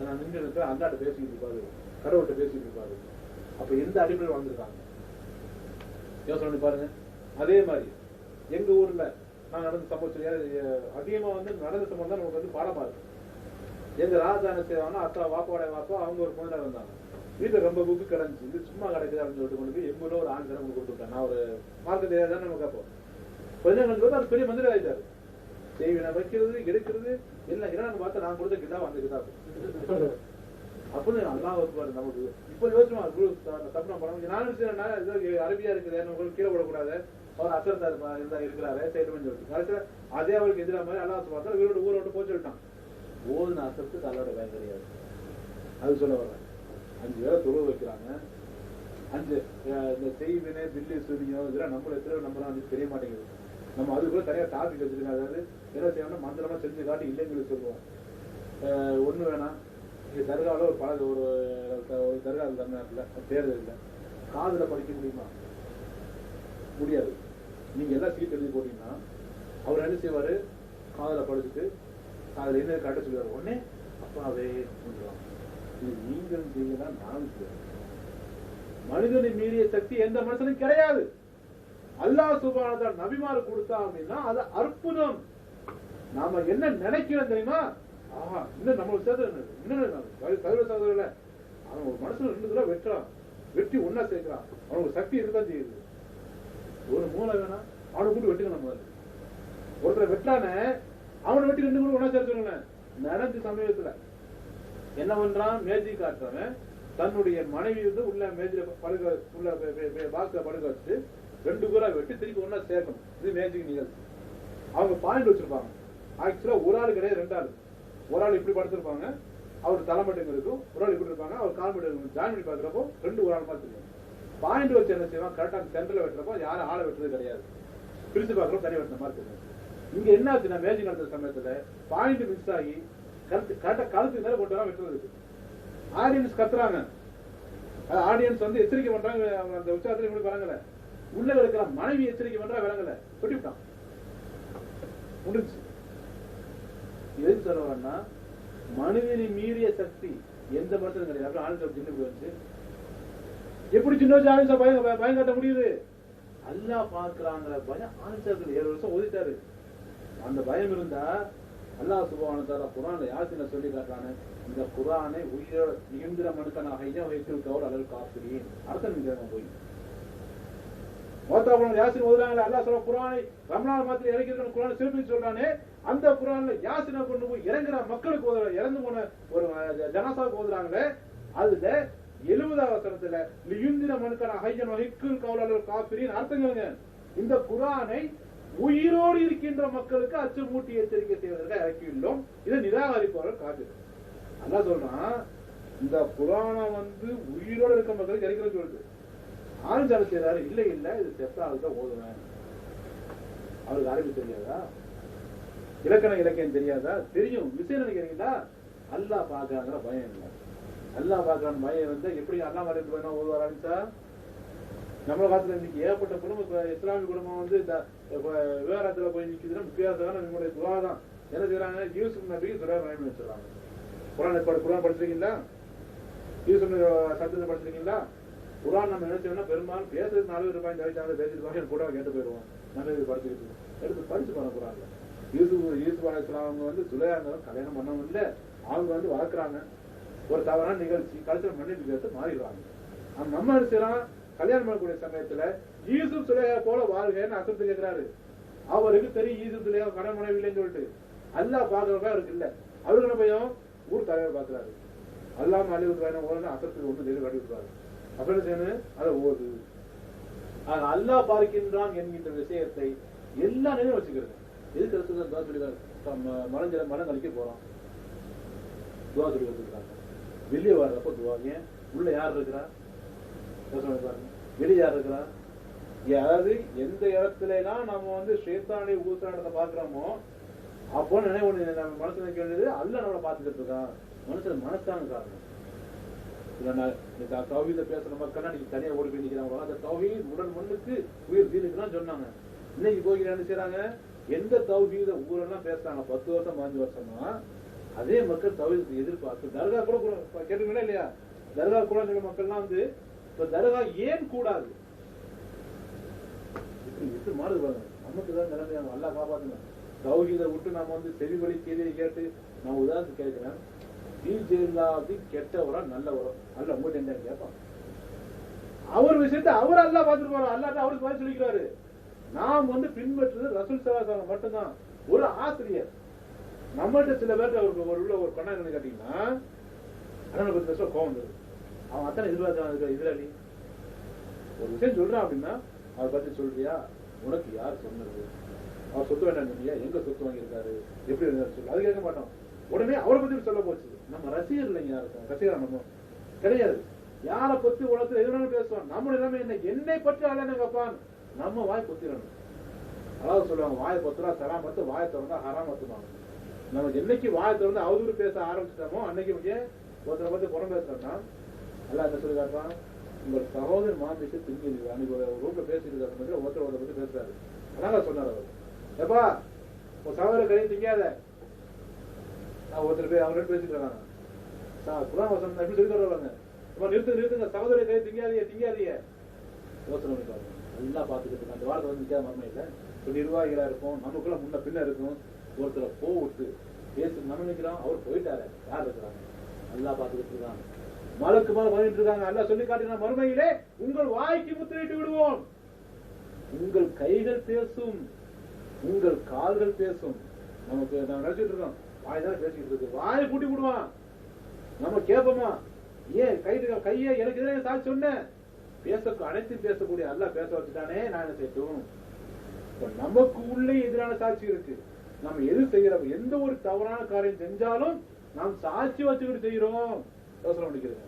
நான் நின்று இருக்கிறேன், அல்லாட்ட பேசிக்கிட்டு இருப்பாரு, கடவுள்கிட்ட பேசிக்கிட்டு இருப்பாரு. அப்ப எந்த அடிப்படையில் வாழ்ந்துருக்காங்க யோசனை பாருங்க. அதே மாதிரி எங்க ஊர்ல நான் நடந்த சம்பவம் அதிகமா நடந்த சம்பவம் தான் நமக்கு பாடமா இருக்கு. எங்க ராஜா என்ன செய்வாங்கன்னா, அத்தா வாப்பாவோட வாப்பா அவங்க ஒரு பொண்ணு இருந்தாங்க, வீட்டுல ரொம்ப புக்கு கிடந்துச்சு, இது சும்மா கிடைக்குது அப்படின்னு சொல்லிட்டு கொண்டு போய் எங்கூட ஒரு ஆண் சிறப்பு கொடுத்துட்டேன். நான் ஒரு மார்க்க தெரியாதான் நம்ம கேட்போம். கொஞ்சம் கொஞ்சம் அது பெரிய மந்திரி ஆயிட்டாரு. செய்வினை வைக்கிறது எடுக்கிறது எல்லாம் இறான்னு பார்த்தா நான் கொடுத்த கிட்டா வந்து கிட்டா அப்படின்னு அல்லாஹ் வருவாரு நமக்கு. இப்ப யோசனை தப்பு பண்ண நான் அரபியா இருக்குது கீழே விடக்கூடாது, அவர் அசர்தா இருக்கிறாரு செய்யணும்னு சொல்லிட்டு கடைசியில அதே அவருக்கு எதிராக மாதிரி அல்லாஹ் பார்த்தா வீரோட ஊரை விட்டு போய் சொல்லிட்டான். ஓதுன அசத்துக்கு அல்லாவோட பயம் கிடையாது. அது சொல்ல வர்றேன். 5 பேரை தொழுவ வைக்கிறாங்க. 5 இந்த செய்வினை பில்லி சுனியம் இதெல்லாம் நம்மள எத்தனை நம்பலாம் தெரிய மாட்டேங்குது. நம்ம அதுக்குள்ள தனியா டாபிக் வச்சிருக்கோம். அதாவது என்ன செய்யணும், மந்திரமா செஞ்சு காட்டி இல்லைன்னு சொல்லுவோம். ஒண்ணு வேணாம், இங்க தர்காவில் ஒரு பழக ஒரு தர்கா தமிழ்நாட்டுல தேர்தல் இல்லை, காதுல படிக்க முடியுமா? முடியாது. நீங்க எல்லாம் சீட் எழுதி போட்டீங்கன்னா அவர் என்ன செய்வாரு, காதுல படிச்சுட்டு அதுல என்ன காட்ட சொல்லுவாரு, உடனே அப்பாவே இது நீங்கள் செய்யலா நான் செய்யணும். மனிதனை மீறிய சக்தி எந்த மனுஷனும் கிடையாது. அல்லாஹ் சுப்ஹானஹு வ தஆலா நபிமாரு கொடுத்தா அப்படின்னா அது அற்புதம். நாம என்ன நினைக்கிறோம் தெரியுமா, ஆஹா இன்னும் நம்ம சேர்த்து இன்னும் கதிர சகோதரர்ல அவன் ஒரு மனுஷன் 2 தடவை வெட்டுறான், வெட்டி ஒன்னா சேர்க்கிறான், அவனுக்கு சக்தி இருக்கதான் செய்யுது. ஒரு மூளை வேணா அவனை கூட்டு வெட்டுக்கணும். முதல்ல ஒருத்தரை வெட்டானே அவனை வெட்டி 2 கூட ஒன்னா சேர்த்துக்கணும். நடந்த சமயத்துல என்ன பண்றான், மேஜிக் காட்டுறவன் தன்னுடைய மனைவி உள்ள மேஜில படுக்க உள்ள பாக்ஸ்ல படுக்க வச்சுட்டு 2 பேரா வெட்டி திருப்பி ஒன்னா சேர்க்கணும். இது மேஜிக் நிகழ்ச்சி. அவங்க பாயிண்ட் வச்சிருப்பாங்க. ஆக்சுவலா ஒரு ஆள் கிடையாது, 2 ஆள். ஒரு ஆள் இப்படி படுத்திருப்பாங்க, அவர் தலைமட்டுங்க இருக்கும், ஒரு ஆள் இப்படி இருப்பாங்க, அவர் கால் மட்டு இருக்கும். ஜாயின் பண்ணி பாக்குறப்போ 2 ஒரு ஆள் மாதிரி தெரியும். பாயிண்ட் வச்சு என்ன செய்வான், கரெக்டா சென்டர்ல வெட்டுறப்போ யாரும் ஆளை வெட்டுறது கிடையாது, பிரிச்சு பாக்குறப்போ தனி வெட்டின மாதிரி தெரியும். இங்க என்ன ஆச்சுன்னா மேஜிக் நடத்துற சமயத்துல பாயிண்ட் மிஸ் ஆகி கரெக்டா கழுத்து நேரம் கொண்டு வர வெட்டுறது. ஆடியன்ஸ் கத்துறாங்க, ஆடியன்ஸ் எச்சரிக்கை பண்றாங்க, அந்த உற்சாகத்துல இப்படி வழங்கல. உள்ள இருக்கிற மனைவி எச்சரிக்கை பண்றா, விளங்கல, வெட்டிவிட்டான், முடிஞ்சு. எதுக்கு சொல்ல வரேன்னா, மனிதனை மீறிய சக்தி எந்த மனுஷனும் கிடையாது. ஆளுநர் சின்ன போயிடுச்சு, எப்படி சின்ன வச்சு ஆளுநர் பயம் காட்ட முடியுது? அல்லாஹ் பாக்குறாங்கிற பயம் ஆளுநர் 7 வருஷம் ஓதிட்டாரு. அந்த பயம் இருந்தா அல்லாஹ் சுப்ஹானஹு வ தஆலா குர்ஆன்ல யாசின சொல்லி காட்டுறானே, இந்த குர்ஆனை உயிரோட நிகழ்ந்திர மனுக்கனாக வைத்து கவுல் அலல் காஃபிரீன் அர்த்தம் நிஜமா போய் மோத்தாபுரம் யாசின் ஓதுறாங்களே, அல்லாஹ் சொல்ற குர்ஆனை ரமலான் மாத்திரம் இறக்கிற குர்ஆனை சிறப்பி சொல்றானே, அந்த குர்ஆன்ல யாசினை கொண்டு போய் இறங்குற மக்களுக்கு ஓதுற, இறந்து போன ஒரு ஜனாசாவுக்கு ஓதுறாங்களே, அதுல 70வது வசனத்துல லியுந்திர மனுக்கனாக வைத்து கவுல் அலல் காஃபிரீன் அர்த்தங்க. இந்த குர்ஆனை உயிரோடு இருக்கின்ற மக்களுக்கு அச்சமூட்டி எச்சரிக்கை செய்வதற்கு இறக்கியுள்ளோம், இதை நிராகரிப்பவர்கள் காட்டு. அல்லாஹ் சொல்றான், இந்த குர்ஆனை உயிரோடு இருக்க மக்களுக்கு இறக்கிறது சொல்லுது. ஆளுநர் செய்யறாரு, இல்ல இல்ல இது செத்த ஆளுதான் ஓதுவேன். அவருக்கு அரபி தெரியாதா, இலக்கியம் தெரியாதா? தெரியும். விஷயம் நினைக்கிறீங்களா? அல்லாஹ் பாக்குறாங்கிற பயம் இல்லை. அல்லாஹ் பாக்குறான்னு பயம் எப்படி அல்லாஹ் மறைந்து போயினா ஓதுவ ஆரம்பிச்சா? நம்மள காலத்துல இன்னைக்கு ஏகப்பட்ட குடும்பம், இஸ்லாமிய குடும்பம் விவகாரத்துல போய் நிக்குதுன்னா முக்கியமான நம்மளுடைய துவா தான். என்ன செய்யறாங்க, யூசுப் நபிக்கு துவா வாங்கி வச்சிடறாங்க. குர்ஆன் படிச்சிருக்கீங்களா? யூசுப் சட்டத்தை படிச்சிருக்கீங்களா? குர்ஆன் நம்ம நினைச்சோம்னா பெரும்பாலும் பேசுறது 4 ரூபாய் தவிர்த்தாங்க, பேசிட்டு கூட கேட்டு போயிடுவோம். நம்ம படிச்சுக்கிட்டு எடுத்து படிச்சு போன குர்ஆன்ல யூசுப் அலைஹிஸ்ஸலாம் அவங்க சுலையாங்க கல்யாணம் பண்ணவும் இல்லை, அவங்க வளர்க்குறாங்க. ஒரு தவறான நிகழ்ச்சி கழுத்துல மன்னிப்பு கேட்டு மாறிடுவாங்க. நம்ம என்ன செய்யறோம், கல்யாணம் பண்ணக்கூடிய சமயத்துல யூசுப் சுலேகா போல வாழ்கைன்னு அசத்து கேட்கிறாரு. அவருக்கு தெரியும் யூசுப் சுலேகா கடன் மனைவி இல்லைன்னு சொல்லிட்டு. அல்லாஹ் பாக்குறவங்க அவருக்கு இல்ல. அவருக்கு என்ன பையன், ஊர் தலைவர் பாக்குறாரு. அல்லாம அழிவுக்கு வேணும் ஓடுனா அசத்துக்கு ஒண்ணு தெளிவு காட்டி விட்டுறாரு. அப்ப என்ன செய்யணும், அதை ஓடு. அல்லாஹ் பார்க்கின்றான் என்கின்ற விஷயத்தை எல்லா நிலையும் வச்சுக்கிறது. எதுக்கு ரசூலுல்லாஹ் சொல்லி மனம் கழிக்க போறோம், துவா சொல்லி வச்சுக்கிறாங்க. வெளியே வர்றப்ப துவா. ஏன் உள்ள யார் இருக்கிறா, வெளியே யார் இருக்கிறா? அதாவது எந்த இடத்துல எல்லாம் நம்ம ஷைத்தானை ஊசலானதை பாக்குறோமோ அப்போ நினைவு நம்ம மனசு நினைக்க வேண்டியது அல்லாஹ் நம்மளை பாத்துக்கிட்டு இருக்கான். மனுஷன் மனசான காரணம். தௌஹீத பேசுற மக்கள் இன்னைக்கு தனியா ஓடி போய் நிக்கிறாங்க. அந்த தௌஹீத் உடல் மண்ணுக்கு உயிர் தீனுக்குலாம் சொன்னாங்க. இன்னைக்கு போய் என்ன செய்யறாங்க, எந்த தௌஹீத ஊரெல்லாம் பேசுறாங்க 10 வருஷம் 15 வருஷமா அதே மக்கள் தௌஹீதுக்கு எதிர்பார்த்து தர்கா கூட கேட்டுங்களா இல்லையா? தர்கா கூட மக்கள்லாம் இப்ப தர்கா ஏன் கூடாது இப்படி மாறுது பாருங்க. நமக்குதான் நிலைமையாக அல்லாஹ் காப்பாத்துங்க. தௌஹீதை விட்டு நாம செவி வழி செய்தியை கேட்டு நான் உதாரணத்துக்கு கேட்கிறேன், கெட்டவரா நல்லவரோ அல்ல உங்கள்கிட்ட என்ன கேட்பான். அவர் விஷயத்தை அவர் அல்லாஹ் பார்த்துட்டு போறோம். அல்லாஹ் அவருக்கு பதில் சொல்லிக்கிறாரு. நாம் பின்பற்றுறது ரசூல் ஸல்லல்லாஹு அலைஹி மட்டும்தான். ஒரு ஆசிரியர் நம்மகிட்ட சில பேருக்கு அவருக்கு உள்ள ஒரு கொண்டா என்ன கேட்டீங்கன்னா அண்ணனை பத்தி பேச கோவம் வருது. அவன் அத்தனை எதிர்பார்க்க எதிராளி ஒரு விஷயம் சொல்றான் அப்படின்னா அதை பத்தி சொல்றியா, உனக்கு யார் சொன்னது, அவர் சொத்து வேண்டாம் சொன்னியா, எங்க சொத்து வாங்கியிருக்காரு, எப்படி இருந்தாரு சொல்லு, அது கேட்க மாட்டோம். உடனே அவரை பத்தி சொல்ல போச்சு. நம்ம ரசிகர் இல்லைங்க, யாருக்கும் ரசிகரா நம்ம கிடையாது. யாரை பத்தி உலகத்துல எதுனாலும் பேசுவோம். நம்ம எல்லாமே என்ன, என்னை பற்றி அல்ல கேட்பான், நம்ம வாய் பொத்திடணும். அதாவது சொல்லுவாங்க, வாய் பொத்துறா சலாமத்து, வாயை திறந்தா ஹராமத்துவாங்க. நம்ம என்னைக்கு வாயை திறந்து அவதூறு பேச ஆரம்பிச்சிட்டோமோ அன்னைக்கு ஒருத்தரை பத்தி புறம் பேசுறோம்னா எல்லாம் என்ன சொல்லி காட்டுறான், உங்கள் சகோதரர் மாந்திச்சு திங்கு அன்னைக்கு ஒரு ரூட்ல பேசிட்டு இருக்காரு, ஒருத்தர் பத்தி பேசுறாரு. அதனால சொன்னார் அவர், எப்பா உன் சகோதரர் கையை திங்காத. நான் ஒருத்தர் அவங்க பேசிட்டு இருக்காங்க, குரான் வசனம் எப்படி சொல்லி தருவாங்க, நிறுத்துங்க சகோதரர் கையை திங்காதீங்க யோசனை பண்ணிப்பாரு. நல்லா பாத்துக்கிட்டு இருக்காங்க. அந்த வாரத்தை நிற்காத மரமே இல்லை. இப்போ நிர்வாகிகளா இருக்கும், நமக்குள்ள முன்ன பின்ன இருக்கும். ஒருத்தரை விட்டு பேசி நம்ம நினைக்கிறோம், அவர் போயிட்டாரு, யார் இருக்கிறாங்க, நல்லா பாத்துக்கிட்டு இருக்காங்க. மலக்கு மேல பண்ணிட்டு இருக்காங்க. அல்லா சொல்லி காட்டினா மறுமையிலே உங்கள் வாய்க்கு முத்திரையிட்டு விடுவோம். உங்கள் கைகள் பேசும், உங்கள் கால்கள் பேசும். நமக்கு நம்ம நினைச்சிட்டு இருக்கோம், வாய் தான் பேசிக்கிட்டு இருக்கு, வாயை பூட்டி விடுவான். நம்ம கேட்போமா, ஏன் கையை எனக்கு எதிராக சாட்சி சொன்னேன், அனைத்தும் பேசக்கூடிய அல்லா பேச வச்சுட்டானே, நான் என்ன செய்யட்டும். நமக்கு உள்ளே எதிரான சாட்சி இருக்கு. நம்ம எது செய்யறோம், எந்த ஒரு தவறான காரியம் செஞ்சாலும் நாம் சாட்சி வச்சுக்கிட்டு செய்யறோம். யோசனை பண்ணிக்கிறேன்.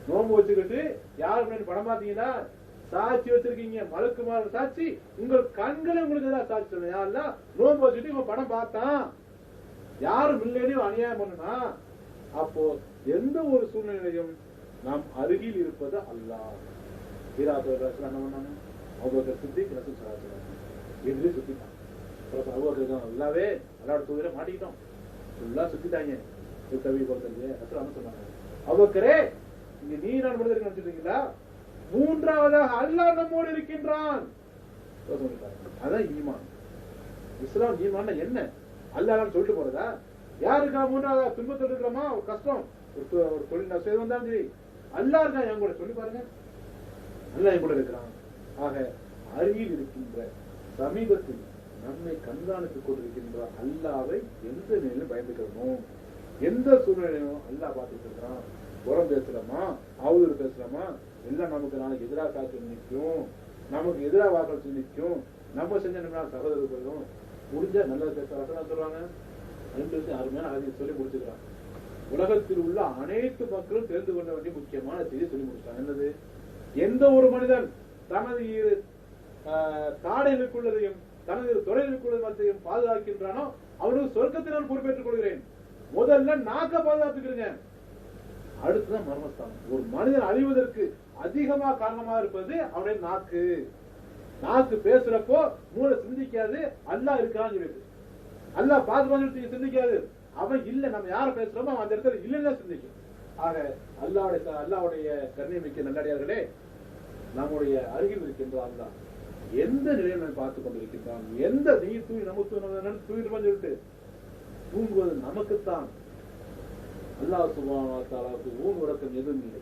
நோம்பு வச்சுக்கிட்டு யாரு படம் பாத்தீங்கன்னா சாட்சி வச்சிருக்கீங்க, மலக்குமார சாட்சி, உங்கள் கண்களை உங்களுக்கு ஏதாவது சாட்சி சொல்லுங்க. யாருல நோம்பு வச்சுட்டு இவன் படம் பார்த்தான், யாரும் இல்லைன்னு அநியாயம் பண்ணுனா, அப்போ எந்த ஒரு சூழ்நிலையும் நாம் அருகில் இருப்பது அல்லாஹ். அவங்க சித்திக் ரசூல் ஸல்லல்லாஹு அலைஹி சுத்திட்டான். எல்லாவே அல்லாஹ்வோட தூதரை மாட்டிக்கிட்டோம், ஃபுல்லா சுத்திட்டாங்க. சொன்னாங்க, அபூபக்கரே இங்க நீ நான் மட்டும் நினைச்சிருக்கீங்களா, மூன்றாவதாக அல்லாஹ் நம்மோடு இருக்கின்றான். அதான் ஈமான். இஸ்லாம் ஈமான் என்ன, அல்லாஹ் சொல்லிட்டு போறதா? யாருக்கா மூன்றாவது துன்பத்தில் இருக்கிறோமா, ஒரு கஷ்டம், ஒரு தொழில் நஷ்டம் வந்தாலும் சரி, அல்லாஹ் இருக்கா என் கூட சொல்லி பாருங்க, அல்லாஹ் என் கூட இருக்கிறான். ஆக அருகில் இருக்கின்ற சமீபத்தில் நம்மை கண்காணித்துக் கொண்டிருக்கின்ற அல்லாவை எந்த நிலையிலும் பயந்துக்கணும். எந்த சூழ்நிலையும் அல்லாஹ் பார்த்துட்டு இருக்கிறான். புறம் பேசுறோமா, அவதூறு பேசுறோமா, எல்லாம் நமக்கு நாளைக்கு எதிராக காட்சி நிற்கும், நமக்கு எதிராக வாக்களிச்சு நிற்கும். நம்ம செஞ்ச சகோதரர்களும் முடிஞ்சா நல்லது பேசுறாங்க சொல்றாங்க. 2 விஷயம் அருமையான அதை சொல்லி முடிச்சுக்கிறான். உலகத்தில் உள்ள அனைத்து மக்களும் தெரிந்து கொள்ள வேண்டிய முக்கியமான செய்தியை சொல்லி முடிச்சாங்க. என்னது, எந்த ஒரு மனிதன் தனது தாடைகளுக்குள்ளதையும் தனது தொழிலுக்குள்ளதையும் பாதுகாக்கின்றானோ அவனுக்கு சொர்க்கத்தினால் பொறுப்பேற்றுக் கொள்கிறேன். முதல்ல நாக்க பாதுகாத்துக்கிறீங்க, அடுத்துதான் மர்மஸ்தானம். ஒரு மனிதன் அழிவதற்கு அதிகமா காரணமா இருப்பது அவனுடைய நாக்கு. நாக்கு பேசுறப்போ மூளை சிந்திக்காது, அல்லாஹ் இருக்கான்னு சொல்லிட்டு. அல்லாஹ் பாதுகாத்து சிந்திக்காது, அவன் இல்ல, நம்ம யார பேசுறோமோ அவன் அந்த இடத்துல இல்லைன்னா சிந்திக்கும். ஆக அல்லாஹ்வுடைய கண்ணியமிக்க நல்லடியார்களே, நம்முடைய அருகில் இருக்கின்ற அல்லாஹ் எந்த நிலையை நம்ம பார்த்துக் கொண்டிருக்கின்றான். எந்த நீ தூங்கி நம்ம தூங்கிட்டு சொல்லிட்டு தூங்குவது நமக்குத்தான். அல்லாஹ் சுப்ஹானஹு வ தஆலாவுக்கு ஊன் உறக்கம் எதுவும் இல்லை.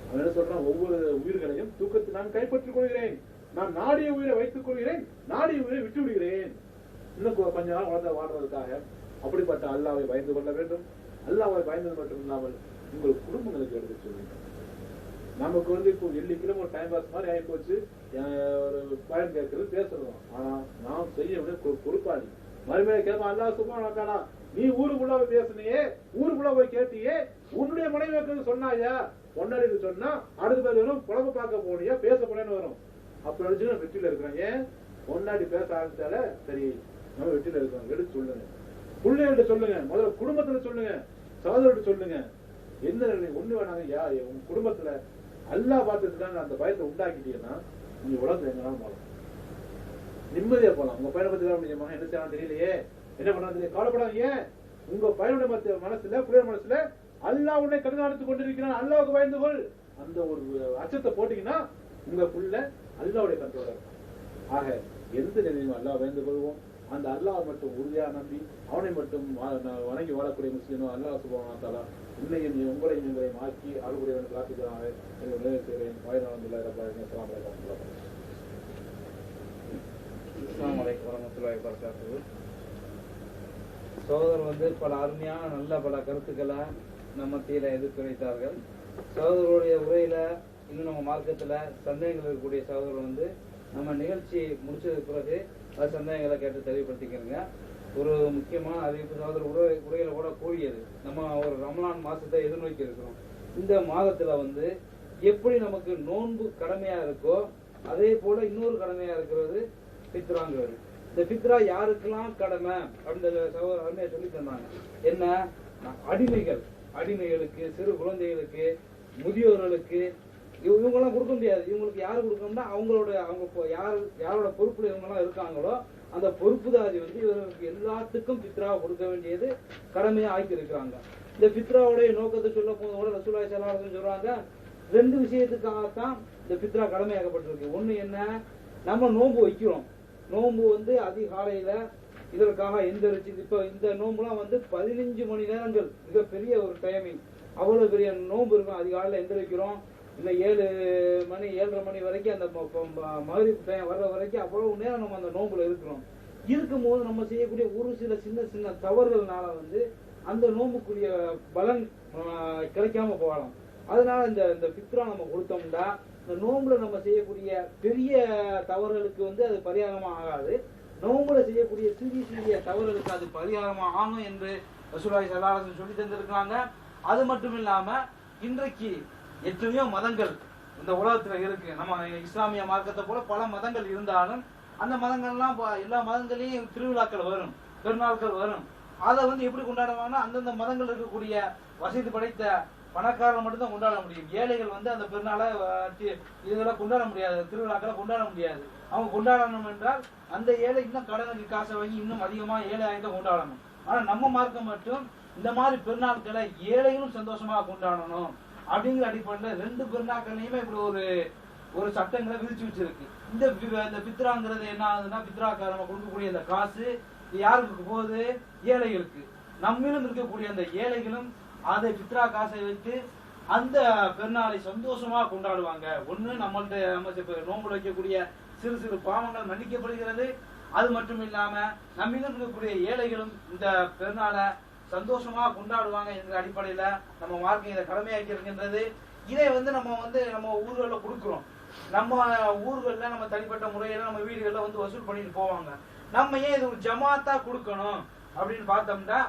அவன் என்ன சொல்றான், ஒவ்வொரு உயிர்களையும் தூக்கத்தை நான் கைப்பற்றிக் கொள்கிறேன், நான் நாடிய உயிரை வைத்துக் கொள்கிறேன், நாடிய உயிரை விட்டு விடுகிறேன். இன்னும் கொஞ்ச நாள் வளர்ந்த வாழ்றதுக்காக அப்படிப்பட்ட அல்லாஹ்வை பயந்து கொள்ள வேண்டும். அல்லாஹ்வை பயந்தது மட்டும் இல்லாமல் உங்கள் குடும்பங்களுக்கு எடுத்து சொல்லுங்க. நமக்கு இப்போ வெள்ளிக்கிழமை ஒரு டைம் பாஸ் மாதிரி ஆகி போச்சு, ஒரு பயன் கேட்கறது பேசுறோம். ஆனா நாம் செய்ய பொறுப்பாளி. மறுமையை கேட்ப அல்லாஹ் சுப்ஹானஹு வ தஆலா, நீ ஊருக்குள்ள போய் பேசுனியே, ஊருக்குள்ள போய் கேட்டியே, உன்னுடைய மனைவி சொன்னாயா, பொன்னாடி சொன்னா அடுத்த பேர் வரும், குழம்பு பார்க்க போனியா, பேச போனேன்னு வரும். அப்ப நினைச்சு நான் வெற்றியில இருக்கிறேன். ஏன் பொன்னாடி பேச ஆரம்பிச்சால சரி நம்ம வெற்றியில இருக்கிறோம். எடுத்து சொல்லுங்க, பிள்ளைகிட்ட சொல்லுங்க, முதல்ல குடும்பத்துல சொல்லுங்க, சகோதரர்கிட்ட சொல்லுங்க. எந்த ஒண்ணு வேணாங்க, உங்க குடும்பத்துல அல்லாஹ் பார்த்துட்டு அந்த பயத்தை உண்டாக்கிட்டீங்கன்னா நீங்க உலகத்துல எங்கனாலும் போகலாம், நிம்மதியா போலாம். உங்க பையனை பத்தி தான் முடியுமா, என்ன செய்யலாம் தெரியலையே, என்ன பண்ணா தெரியல, கவலைப்படாதீங்க. உங்க பையனுடைய மனசுல பிள்ளை மனசுல அல்லாஹ் உன்னை கண்காணித்துக் கொண்டிருக்கிறான், அல்லாஹ்வுக்கு பயந்து கொள். அந்த ஒரு அச்சத்தை போட்டீங்கன்னா உங்க புள்ள அல்லாஹ்வுடைய கண்ட்ரோலா இருக்கும். ஆக எந்த நிலையும் அல்லாஹ் பயந்து கொள்வோம். அந்த அல்லாஹ் மட்டும் உறுதியா நம்பி அவனை மட்டும் வணங்கி வாழக்கூடிய முஸ்லிமோ அல்லாஹ் சுப்ஹானஹு வ தஆலா உன்னையும் உங்களையும் எங்களையும் ஆக்கி அருள்புரியவன் பிரார்த்திக்கிறாங்க. நிறைவு செய்கிறேன். வாய்நாளந்தில் அஸ்ஸலாமு அலைக்கும் வரஹ்மத்துல்லாஹி வ பரகாத்துஹு. சகோதரர் பல அருமையான நல்ல பல கருத்துக்களை நம்ம மத்தியில எடுத்துரைத்தார்கள். சகோதரருடைய உரையில இன்னும் நம்ம மார்க்கத்துல சந்தேகங்கள் இருக்கக்கூடிய சகோதரர் நம்ம நிகழ்ச்சி முடிச்சதுக்கு பிறகு அது சந்தேகங்களை கேட்டு தெளிவுபடுத்திக்கிறங்க. ஒரு முக்கியமான அறிவிப்பு சகோதரர் உரையில கூட கூறியது, நம்ம ஒரு ரமலான் மாசத்தை எதிர்நோக்கி இருக்கிறோம். இந்த மாதத்துல எப்படி நமக்கு நோன்பு கடமையா இருக்கோ அதே போல இன்னொரு கடமையா இருக்கிறது பித்ராங்கிறது. இந்த பித்ரா யாருக்கெல்லாம் கடமை அப்படின்னு சகோதரர் அருமையா சொல்லி தந்தாங்க. என்ன, அடிமைகளுக்கு, சிறு குழந்தைகளுக்கு, முதியோர்களுக்கு இவங்கெல்லாம் கொடுக்க முடியாது. இவங்களுக்கு யாரு கொடுக்கணும்னா அவங்க யாரோட பொறுப்புல இவங்கெல்லாம் இருக்காங்களோ அந்த பொறுப்புதாரி இவர்களுக்கு எல்லாத்துக்கும் பித்ரா கொடுக்க வேண்டியது கடமையா ஆக்கி இருக்கிறாங்க. இந்த பித்ராவுடைய நோக்கத்தை சொல்ல போது ரசூலுல்லாஹி ஸல்லல்லாஹு அலைஹி வஸல்லம் சொல்றாங்க, 2 விஷயத்துக்காகத்தான் இந்த பித்ரா கடமையாக்கப்பட்டிருக்கு. ஒண்ணு என்ன, நம்ம நோன்பு வைக்கிறோம். நோன்பு அதிகாலையில இதற்காக எந்திரிச்சு, இப்ப இந்த நோம்புலாம் 15 மணி நேரங்கள், மிகப்பெரிய ஒரு டைமிங். அவ்வளவு பெரிய நோன்பு இருக்கும். அதிகாலையில எந்திரிக்கிறோம், இன்னும் 7 மணி 7:30 மணி வரைக்கும் அந்த மகரிப் டைம் வர்ற வரைக்கும் அவ்வளவு நேரம் நம்ம அந்த நோன்புல இருக்கிறோம். இருக்கும்போது நம்ம செய்யக்கூடிய ஒரு சில சின்ன சின்ன தவறுகள்னால அந்த நோம்புக்குரிய பலன் கிடைக்காம போகலாம். அதனால இந்த பித்ரா நம்ம கொடுத்தோம்னா இந்த நோம்புல நம்ம செய்யக்கூடிய பெரிய தவறுகளுக்கு அது பரிகாரமா ஆகாது. நோம்புல செய்யக்கூடிய சிறிய தவறுகளுக்கு அது பரிகாரமா ஆகும் என்று ரசூலுல்லாஹி ஸல்லல்லாஹு அலைஹி வஸல்லம் சொல்லி தந்திருக்காங்க. அது மட்டும் இல்லாம இன்றைக்கு எத்தனையோ மதங்கள் இந்த உலகத்துல இருக்கு. நம்ம இஸ்லாமிய மார்க்கத்தை போல பல மதங்கள் இருந்தாலும் அந்த மதங்கள்லாம் எல்லா மதங்களையும் திருவிழாக்கள் வரும், பெருநாட்கள் வரும். அதை எப்படி கொண்டாடுவாங்கன்னா அந்தந்த மதங்கள் இருக்கக்கூடிய வசதி படைத்த பணக்காரர்கள் மட்டும்தான் கொண்டாட முடியும். ஏழைகள் அந்த பெருநாளை இதெல்லாம் கொண்டாட முடியாது, திருவிழாக்களை கொண்டாட முடியாது. அவங்க கொண்டாடணும் என்றால் அந்த ஏழை இன்னும் கடனுக்கு காசை வாங்கி இன்னும் அதிகமா ஏழை ஆகிதான் கொண்டாடணும். ஆனா நம்ம மார்க்கம் மட்டும் இந்த மாதிரி பெருநாட்களை ஏழைகளும் சந்தோஷமா கொண்டாடணும் அப்படிங்கிற அடிப்படையில் 2 பெருநாட்கள்லையுமே இப்படி ஒரு சட்டங்களை விதிச்சு வச்சிருக்கு. இந்த பித்ராங்கிறது என்ன ஆகுதுன்னா, பித்ராக்காரங்க கொடுக்கக்கூடிய அந்த காசு யாருக்கு போகுது, ஏழைகளுக்கு. நம்மளும் இருக்கக்கூடிய அந்த ஏழைகளும் அதை பித்ரா காசை வைத்து அந்த பெருநாளை சந்தோஷமா கொண்டாடுவாங்க. ஒண்ணு நம்ம நோன்பு வைக்கக்கூடிய சிறு சிறு பாவங்கள் மன்னிக்கப்படுகிறது. அது மட்டும் இல்லாம நம்மளும் இருக்கக்கூடிய ஏழைகளும் இந்த பெருநாளை சந்தோஷமா கொண்டாடுவாங்க என்ற அடிப்படையில நம்ம மார்க்கம் இதை கடமையாக்கி இருக்கின்றது. இதை நம்ம ஊர்கள்ல கொடுக்கிறோம். நம்ம ஊர்கள்ல நம்ம தனிப்பட்ட முறையில நம்ம வீடுகள்ல வசூல் பண்ணிட்டு போவாங்க. நம்ம ஏன் இது ஒரு ஜமாத்தா கொடுக்கணும் அப்படின்னு பார்த்தோம்னா,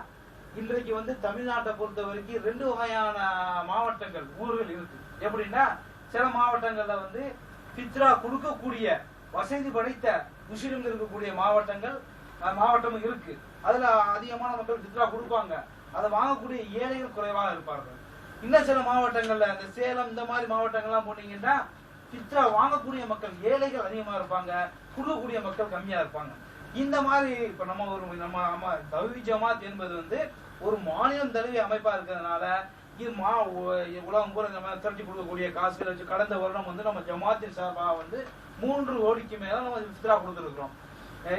இன்றைக்கு தமிழ்நாட்டை பொறுத்த வரைக்கும் 2 வகையான மாவட்டங்கள், ஊர்கள் இருக்கு. எப்படின்னா, சில மாவட்டங்கள்ல பித்ரா கொடுக்கக்கூடிய வசதி படைத்த முஸ்லிம்கள் இருக்கக்கூடிய மாவட்டமும் இருக்கு. அதுல அதிகமான மக்கள் பித்ரா கொடுப்பாங்க. அதை வாங்கக்கூடிய ஏழைகள் குறைவாக இருப்பார்கள். இன்னும் சில மாவட்டங்கள்ல இந்த சேலம் இந்த மாதிரி மாவட்டங்கள்லாம் போனீங்கன்னா பித்ரா வாங்கக்கூடிய மக்கள் ஏழைகள் அதிகமா இருப்பாங்க, கொடுக்கக்கூடிய மக்கள் கம்மியா இருப்பாங்க. இந்த மாதிரி இப்ப நம்ம தவ்ஹீத் ஜமாத் என்பது ஒரு மாநிலம் தழுவிய அமைப்பா இருக்கிறதுனால இது உலகம் பூரா நம்ம திரட்டி கொடுக்கக்கூடிய காசுகளை வச்சு கடந்த வருடம் நம்ம ஜமாத்தின் சார்பாக 3 கோடிக்கு மேல நம்ம பித்ரா கொடுத்துருக்கிறோம்.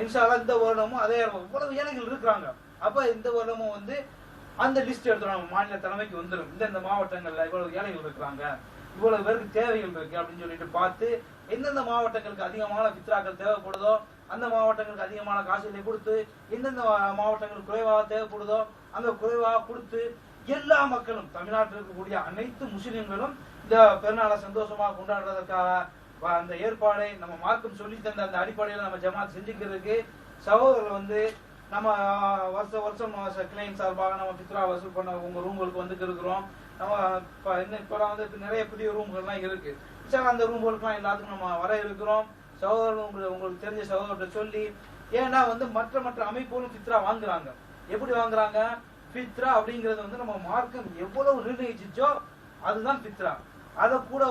இன்ஷா அல்லாஹ் இந்த வருடமும் அதே இவ்வளவு ஏழைகள் இருக்கிறாங்க. அப்ப இந்த வருடமும் அந்த லிஸ்ட் எடுத்துடும், மாநில தலைமைக்கு வந்துடும். இந்த மாவட்டங்கள்ல இவ்வளவு ஏழைகள் இருக்கிறாங்க, இவ்வளவு பேருக்கு தேவைகள் இருக்கு அப்படின்னு சொல்லிட்டு பார்த்து எந்தெந்த மாவட்டங்களுக்கு அதிகமான பித்ராக்கள் தேவைப்படுதோ அந்த மாவட்டங்களுக்கு அதிகமான காசுகளை கொடுத்து, எந்தெந்த மாவட்டங்களுக்கு குறைவாக தேவைப்படுதோ அந்த குறைவாக கொடுத்து, எல்லா மக்களும் தமிழ்நாட்டில் இருக்கக்கூடிய அனைத்து முஸ்லிம்களும் இந்த பெருநாளை சந்தோஷமாக கொண்டாடுறதுக்காக அந்த ஏற்பாடை நம்ம மார்க்கம் சொல்லி தந்த அந்த அடிப்படையில் நம்ம ஜமாத் செஞ்சுக்கிறதுக்கு சகோதரர்கள் வந்து நம்ம வருஷம் கிளைன் சார்பாக நம்ம பித்ரா வசூல் பண்ண உங்க ரூம்களுக்கு வந்து இருக்கிறோம். நம்ம இப்பெல்லாம் வந்து நிறைய புதிய ரூம்கள்லாம் இருக்கு. அந்த ரூம்களுக்குலாம் எல்லாத்துக்கும் நம்ம வர இருக்கிறோம். சகோதரர்கள் உங்களுக்கு தெரிஞ்ச சகோதரர்கிட்ட சொல்லி, ஏன்னா வந்து மற்ற அமைப்புகளும் பித்ரா வாங்குறாங்க. எப்படி வாங்குறாங்க? பித்ரா அப்படிங்கிறது வந்து நம்ம மார்க்கம் எவ்வளவு நிர்ணயிச்சோ அதுதான் பித்ரா. அதை கூட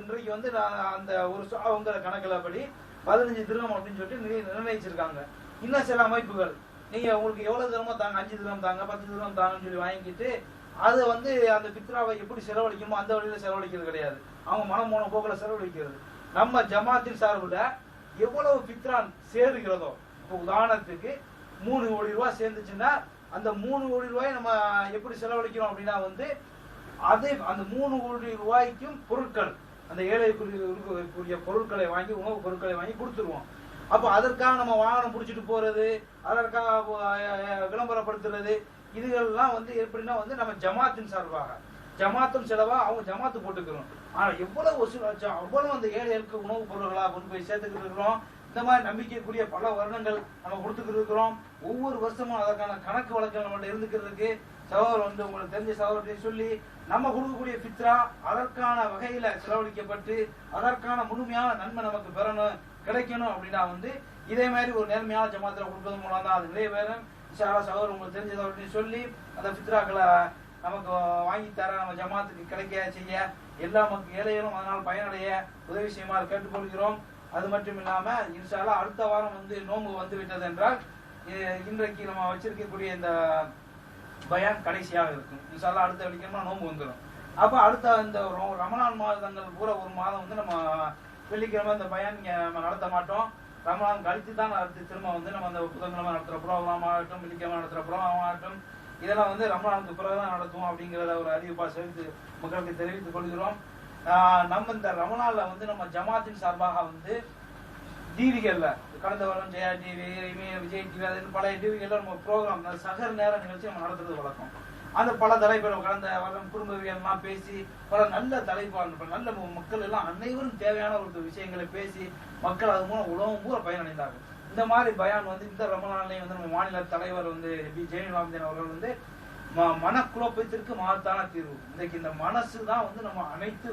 இன்றைக்கு வந்து அந்த ஒரு அவங்க கணக்கில் படி 15 திரகம் அப்படின்னு சொல்லிட்டு நிர்ணயிச்சிருக்காங்க. இன்னும் சில அமைப்புகள் நீங்க உங்களுக்கு எவ்வளவு திரமோ தாங்க, 5 திரகம் தாங்க, 10 திரகம் தாங்கன்னு சொல்லி வாங்கிட்டு அதை வந்து அந்த பித்ராவை எப்படி செலவழிக்குமோ அந்த வழியில செலவழிக்கிறது கிடையாது. அவங்க மனம் போன போக்கில் செலவழிக்கிறது. நம்ம ஜமாத்தின் சார்பில் எவ்வளவு பித்ரான் சேருகிறதோ, இப்போ உதாரணத்துக்கு 3 கோடி ரூபாய் சேர்ந்துச்சுன்னா அந்த 3 கோடி ரூபாய் நம்ம எப்படி செலவழிக்கிறோம் அப்படின்னா வந்து அதே அந்த 3 கோடி ரூபாய்க்கும் பொருட்கள், அந்த ஏழைக்குரிய பொருட்களை வாங்கி, உணவு பொருட்களை வாங்கி கொடுத்துருவோம். அப்ப அதற்காக நம்ம வாகனம் பிடிச்சிட்டு போறது, அதற்காக விளம்பரப்படுத்துறது, இதுகள்லாம் வந்து எப்படின்னா வந்து நம்ம ஜமாத்தின் சார்பாக ஜமாத்தும் செலவா அவங்க ஜமாத்து போட்டுக்கிறோம். ஆனா எவ்வளவு வசூல் ஆச்சோ அவ்வளவு அந்த ஏழைகளுக்கு உணவுப் பொருட்களா கொண்டு போய் சேர்த்துக்கிட்டு இருக்கிறோம். இந்த மாதிரி நம்பிக்கைக்குரிய பல வருடங்கள் நம்ம கொடுத்துக்கிட்டு இருக்கிறோம். ஒவ்வொரு வருஷமும் அதற்கான கணக்கு வழக்குகள் நம்மள்ட்ட இருந்துக்கிறதுக்கு சகோதரர் வந்து உங்களுக்கு தெரிஞ்ச சகோதரத்தை சொல்லி நம்ம கொடுக்கக்கூடிய பித்ரா அதற்கான வகையில செலவழிக்கப்பட்டு அதற்கான முழுமையான நன்மை நமக்கு பெறணும், கிடைக்கணும் அப்படின்னா வந்து இதே மாதிரி ஒரு நேர்மையான ஜமாத்துல கொடுப்பதன் மூலம் தான் அது நிறைவேறும். சகோதரர் உங்களுக்கு தெரிஞ்ச சகோதரத்தை சொல்லி அந்த பித்ராக்களை நமக்கு வாங்கி தர, நம்ம ஜமாத்துக்கு கிடைக்க செய்ய, எல்லா மக்கள் ஏழைகளும் அதனால் பயனடைய உதவி செய்யுமாறு கேட்டுக்கொள்கிறோம். அது மட்டும் இல்லாம இன்ஷா அல்லாஹ் அடுத்த வாரம் வந்து நோன்பு வந்து விட்டது என்றால் இன்றைக்கு நம்ம வச்சிருக்கக்கூடிய இந்த பயான் கடைசியாக இருக்கும். இன்ஷா அல்லாஹ் அடுத்த வெள்ளிக்கிழமை நோன்பு வந்துடும். அப்ப அடுத்த இந்த ரமலான் மாதங்கள் பூரா ஒரு மாதம் வந்து நம்ம வெள்ளிக்கிழமை இந்த பயான் நம்ம நடத்த மாட்டோம். ரமலான் கழித்து தான் அடுத்து திரும்ப வந்து நம்ம அந்த புதன்கிழமை நடத்துற ப்ரோக்ராம் ஆகட்டும், வெள்ளிக்கிழமை நடத்துற ப்ரோக்ராம் ஆகட்டும், இதெல்லாம் வந்து ரமலானுக்கு பிறகுதான் நடத்துவோம் அப்படிங்கிறத ஒரு அறிவிப்பா சேர்த்து மக்களுக்கு தெரிவித்துக் கொள்கிறோம். நம்ம இந்த ரமலான்ல வந்து நம்ம ஜமாத்தின் சார்பாக வந்து டிவிகள்ல கடந்த வாரம் ஜெயா டிவி, விஜய் டிவி, அது பழைய டிவிகள்ல நம்ம ப்ரோக்ராம் சகர் நேர நிகழ்ச்சி நம்ம நடத்துறது வழக்கம். அந்த பல தலைப்புகள் கடந்த வாரம் குடும்பவியல்லாம் பேசி பல நல்ல தலைப்பாளர்கள், நல்ல மக்கள் எல்லாம் அனைவரும் தேவையான ஒரு விஷயங்களை பேசி மக்கள் அது மூலம் உலகம் பூரா பயனடைந்தார்கள். இந்த மாதிரி பயான் வந்து இந்த ரமலான்லையும் வந்து நம்ம மாநில தலைவர் வந்து பி ஜெயலலிதா அவர்கள் வந்து மனக்குழப்பத்திற்கு மகத்தான தீர்வு. இன்றைக்கு இந்த மனசு தான் வந்து நம்ம அனைத்து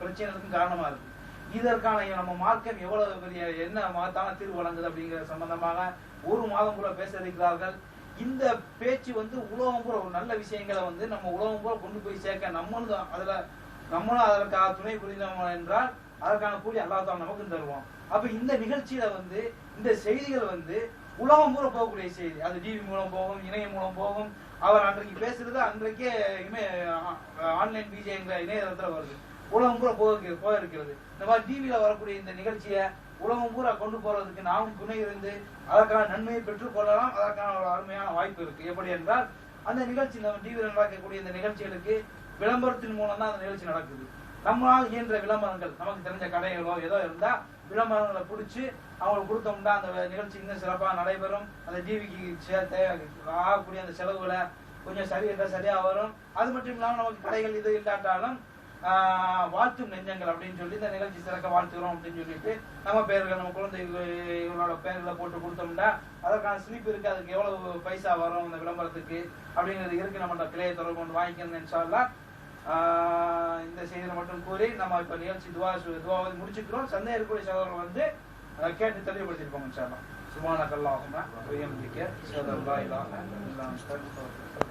பிரச்சனைகளுக்கும் காரணமா இருக்கு. இதற்கான நம்ம மார்க்கம் எவ்வளவு பெரிய என்ன மகத்தான தீர்வு வழங்குது அப்படிங்கிற சம்பந்தமாக ஒரு மாதம் கூட பேச இருக்கிறார்கள். இந்த பேச்சு வந்து உலகம் பூரா ஒரு நல்ல விஷயங்களை வந்து நம்ம உலகம் பூரா கொண்டு போய் சேர்க்க நம்மளும் அதற்காக துணை புரிந்தோம் என்றால் அதற்கான கூலி அல்லாஹ் தான் நமக்கும் தருவோம். அப்ப இந்த நிகழ்ச்சியில வந்து இந்த செய்திகள் வந்து உலகம் பூரா போகக்கூடிய செய்தி, அது டிவி மூலம் போகும், இணையம் மூலம் போகும். அவர் அன்றைக்கு பேசுறது அன்றைக்கே ஆன்லைன் பிஜே என்ற இணையதளத்துல வருது, உலகம் பூரா போயிருக்கிறது. இந்த மாதிரி டிவியில வரக்கூடிய இந்த நிகழ்ச்சியை உலகம் பூரா கொண்டு போறதுக்கு நாமும் துணை இருந்து அதற்கான நன்மையை பெற்றுக் கொள்ளலாம். அதற்கான ஒரு அருமையான வாய்ப்பு இருக்கு. எப்படி என்றால் அந்த நிகழ்ச்சி நம்ம டிவியில் நடக்கக்கூடிய இந்த நிகழ்ச்சிகளுக்கு விளம்பரத்தின் மூலம் தான் அந்த நிகழ்ச்சி நடக்குது. நம்மளால் இயன்ற விளம்பரங்கள், நமக்கு தெரிஞ்ச கடைகளோ ஏதோ இருந்தா விளம்பரங்களை பிடிச்சி அவங்களுக்கு கொடுத்தோம்னா அந்த நிகழ்ச்சி இன்னும் சிறப்பாக நடைபெறும். அந்த டிவிக்கு ஆகக்கூடிய அந்த செலவுகளை கொஞ்சம் சரியா வரும். அது மட்டும் இல்லாமல் நமக்கு கடைகள் இது இல்லாட்டாலும் வாழ்த்தும் நெஞ்சங்கள் அப்படின்னு சொல்லி இந்த நிகழ்ச்சி சிறக்க வாழ்த்துக்கிறோம் அப்படின்னு சொல்லிட்டு நம்ம பேர்கள், நம்ம குழந்தைகளோட பேர்களை போட்டு கொடுத்தோம்னா அதற்கான ஸ்லிப் இருக்கு, அதுக்கு எவ்வளவு பைசா வரும் அந்த விளம்பரத்துக்கு அப்படிங்கிறது இருக்கு. நம்ம கிளையை தொடர்பு கொண்டு வாங்கிக்கணும் இன்ஷா அல்லாஹ். இந்த செய்தியை மட்டும் கூறி நம்ம இப்ப நிகழ்ச்சி துவாவை முடிச்சுக்கிறோம். சந்தேகம் இருக்கக்கூடிய சகோதரர்கள் வந்து கேட்டு தெளிவுபடுத்திருப்போம் இன்ஷா அல்லாஹ். சுப்ஹானக அல்லாஹும்ம வ பிஹம்திக அஷ்ஹது அல்லா இலாஹா இல்லா அன்த அஸ்தக்ஃபிருக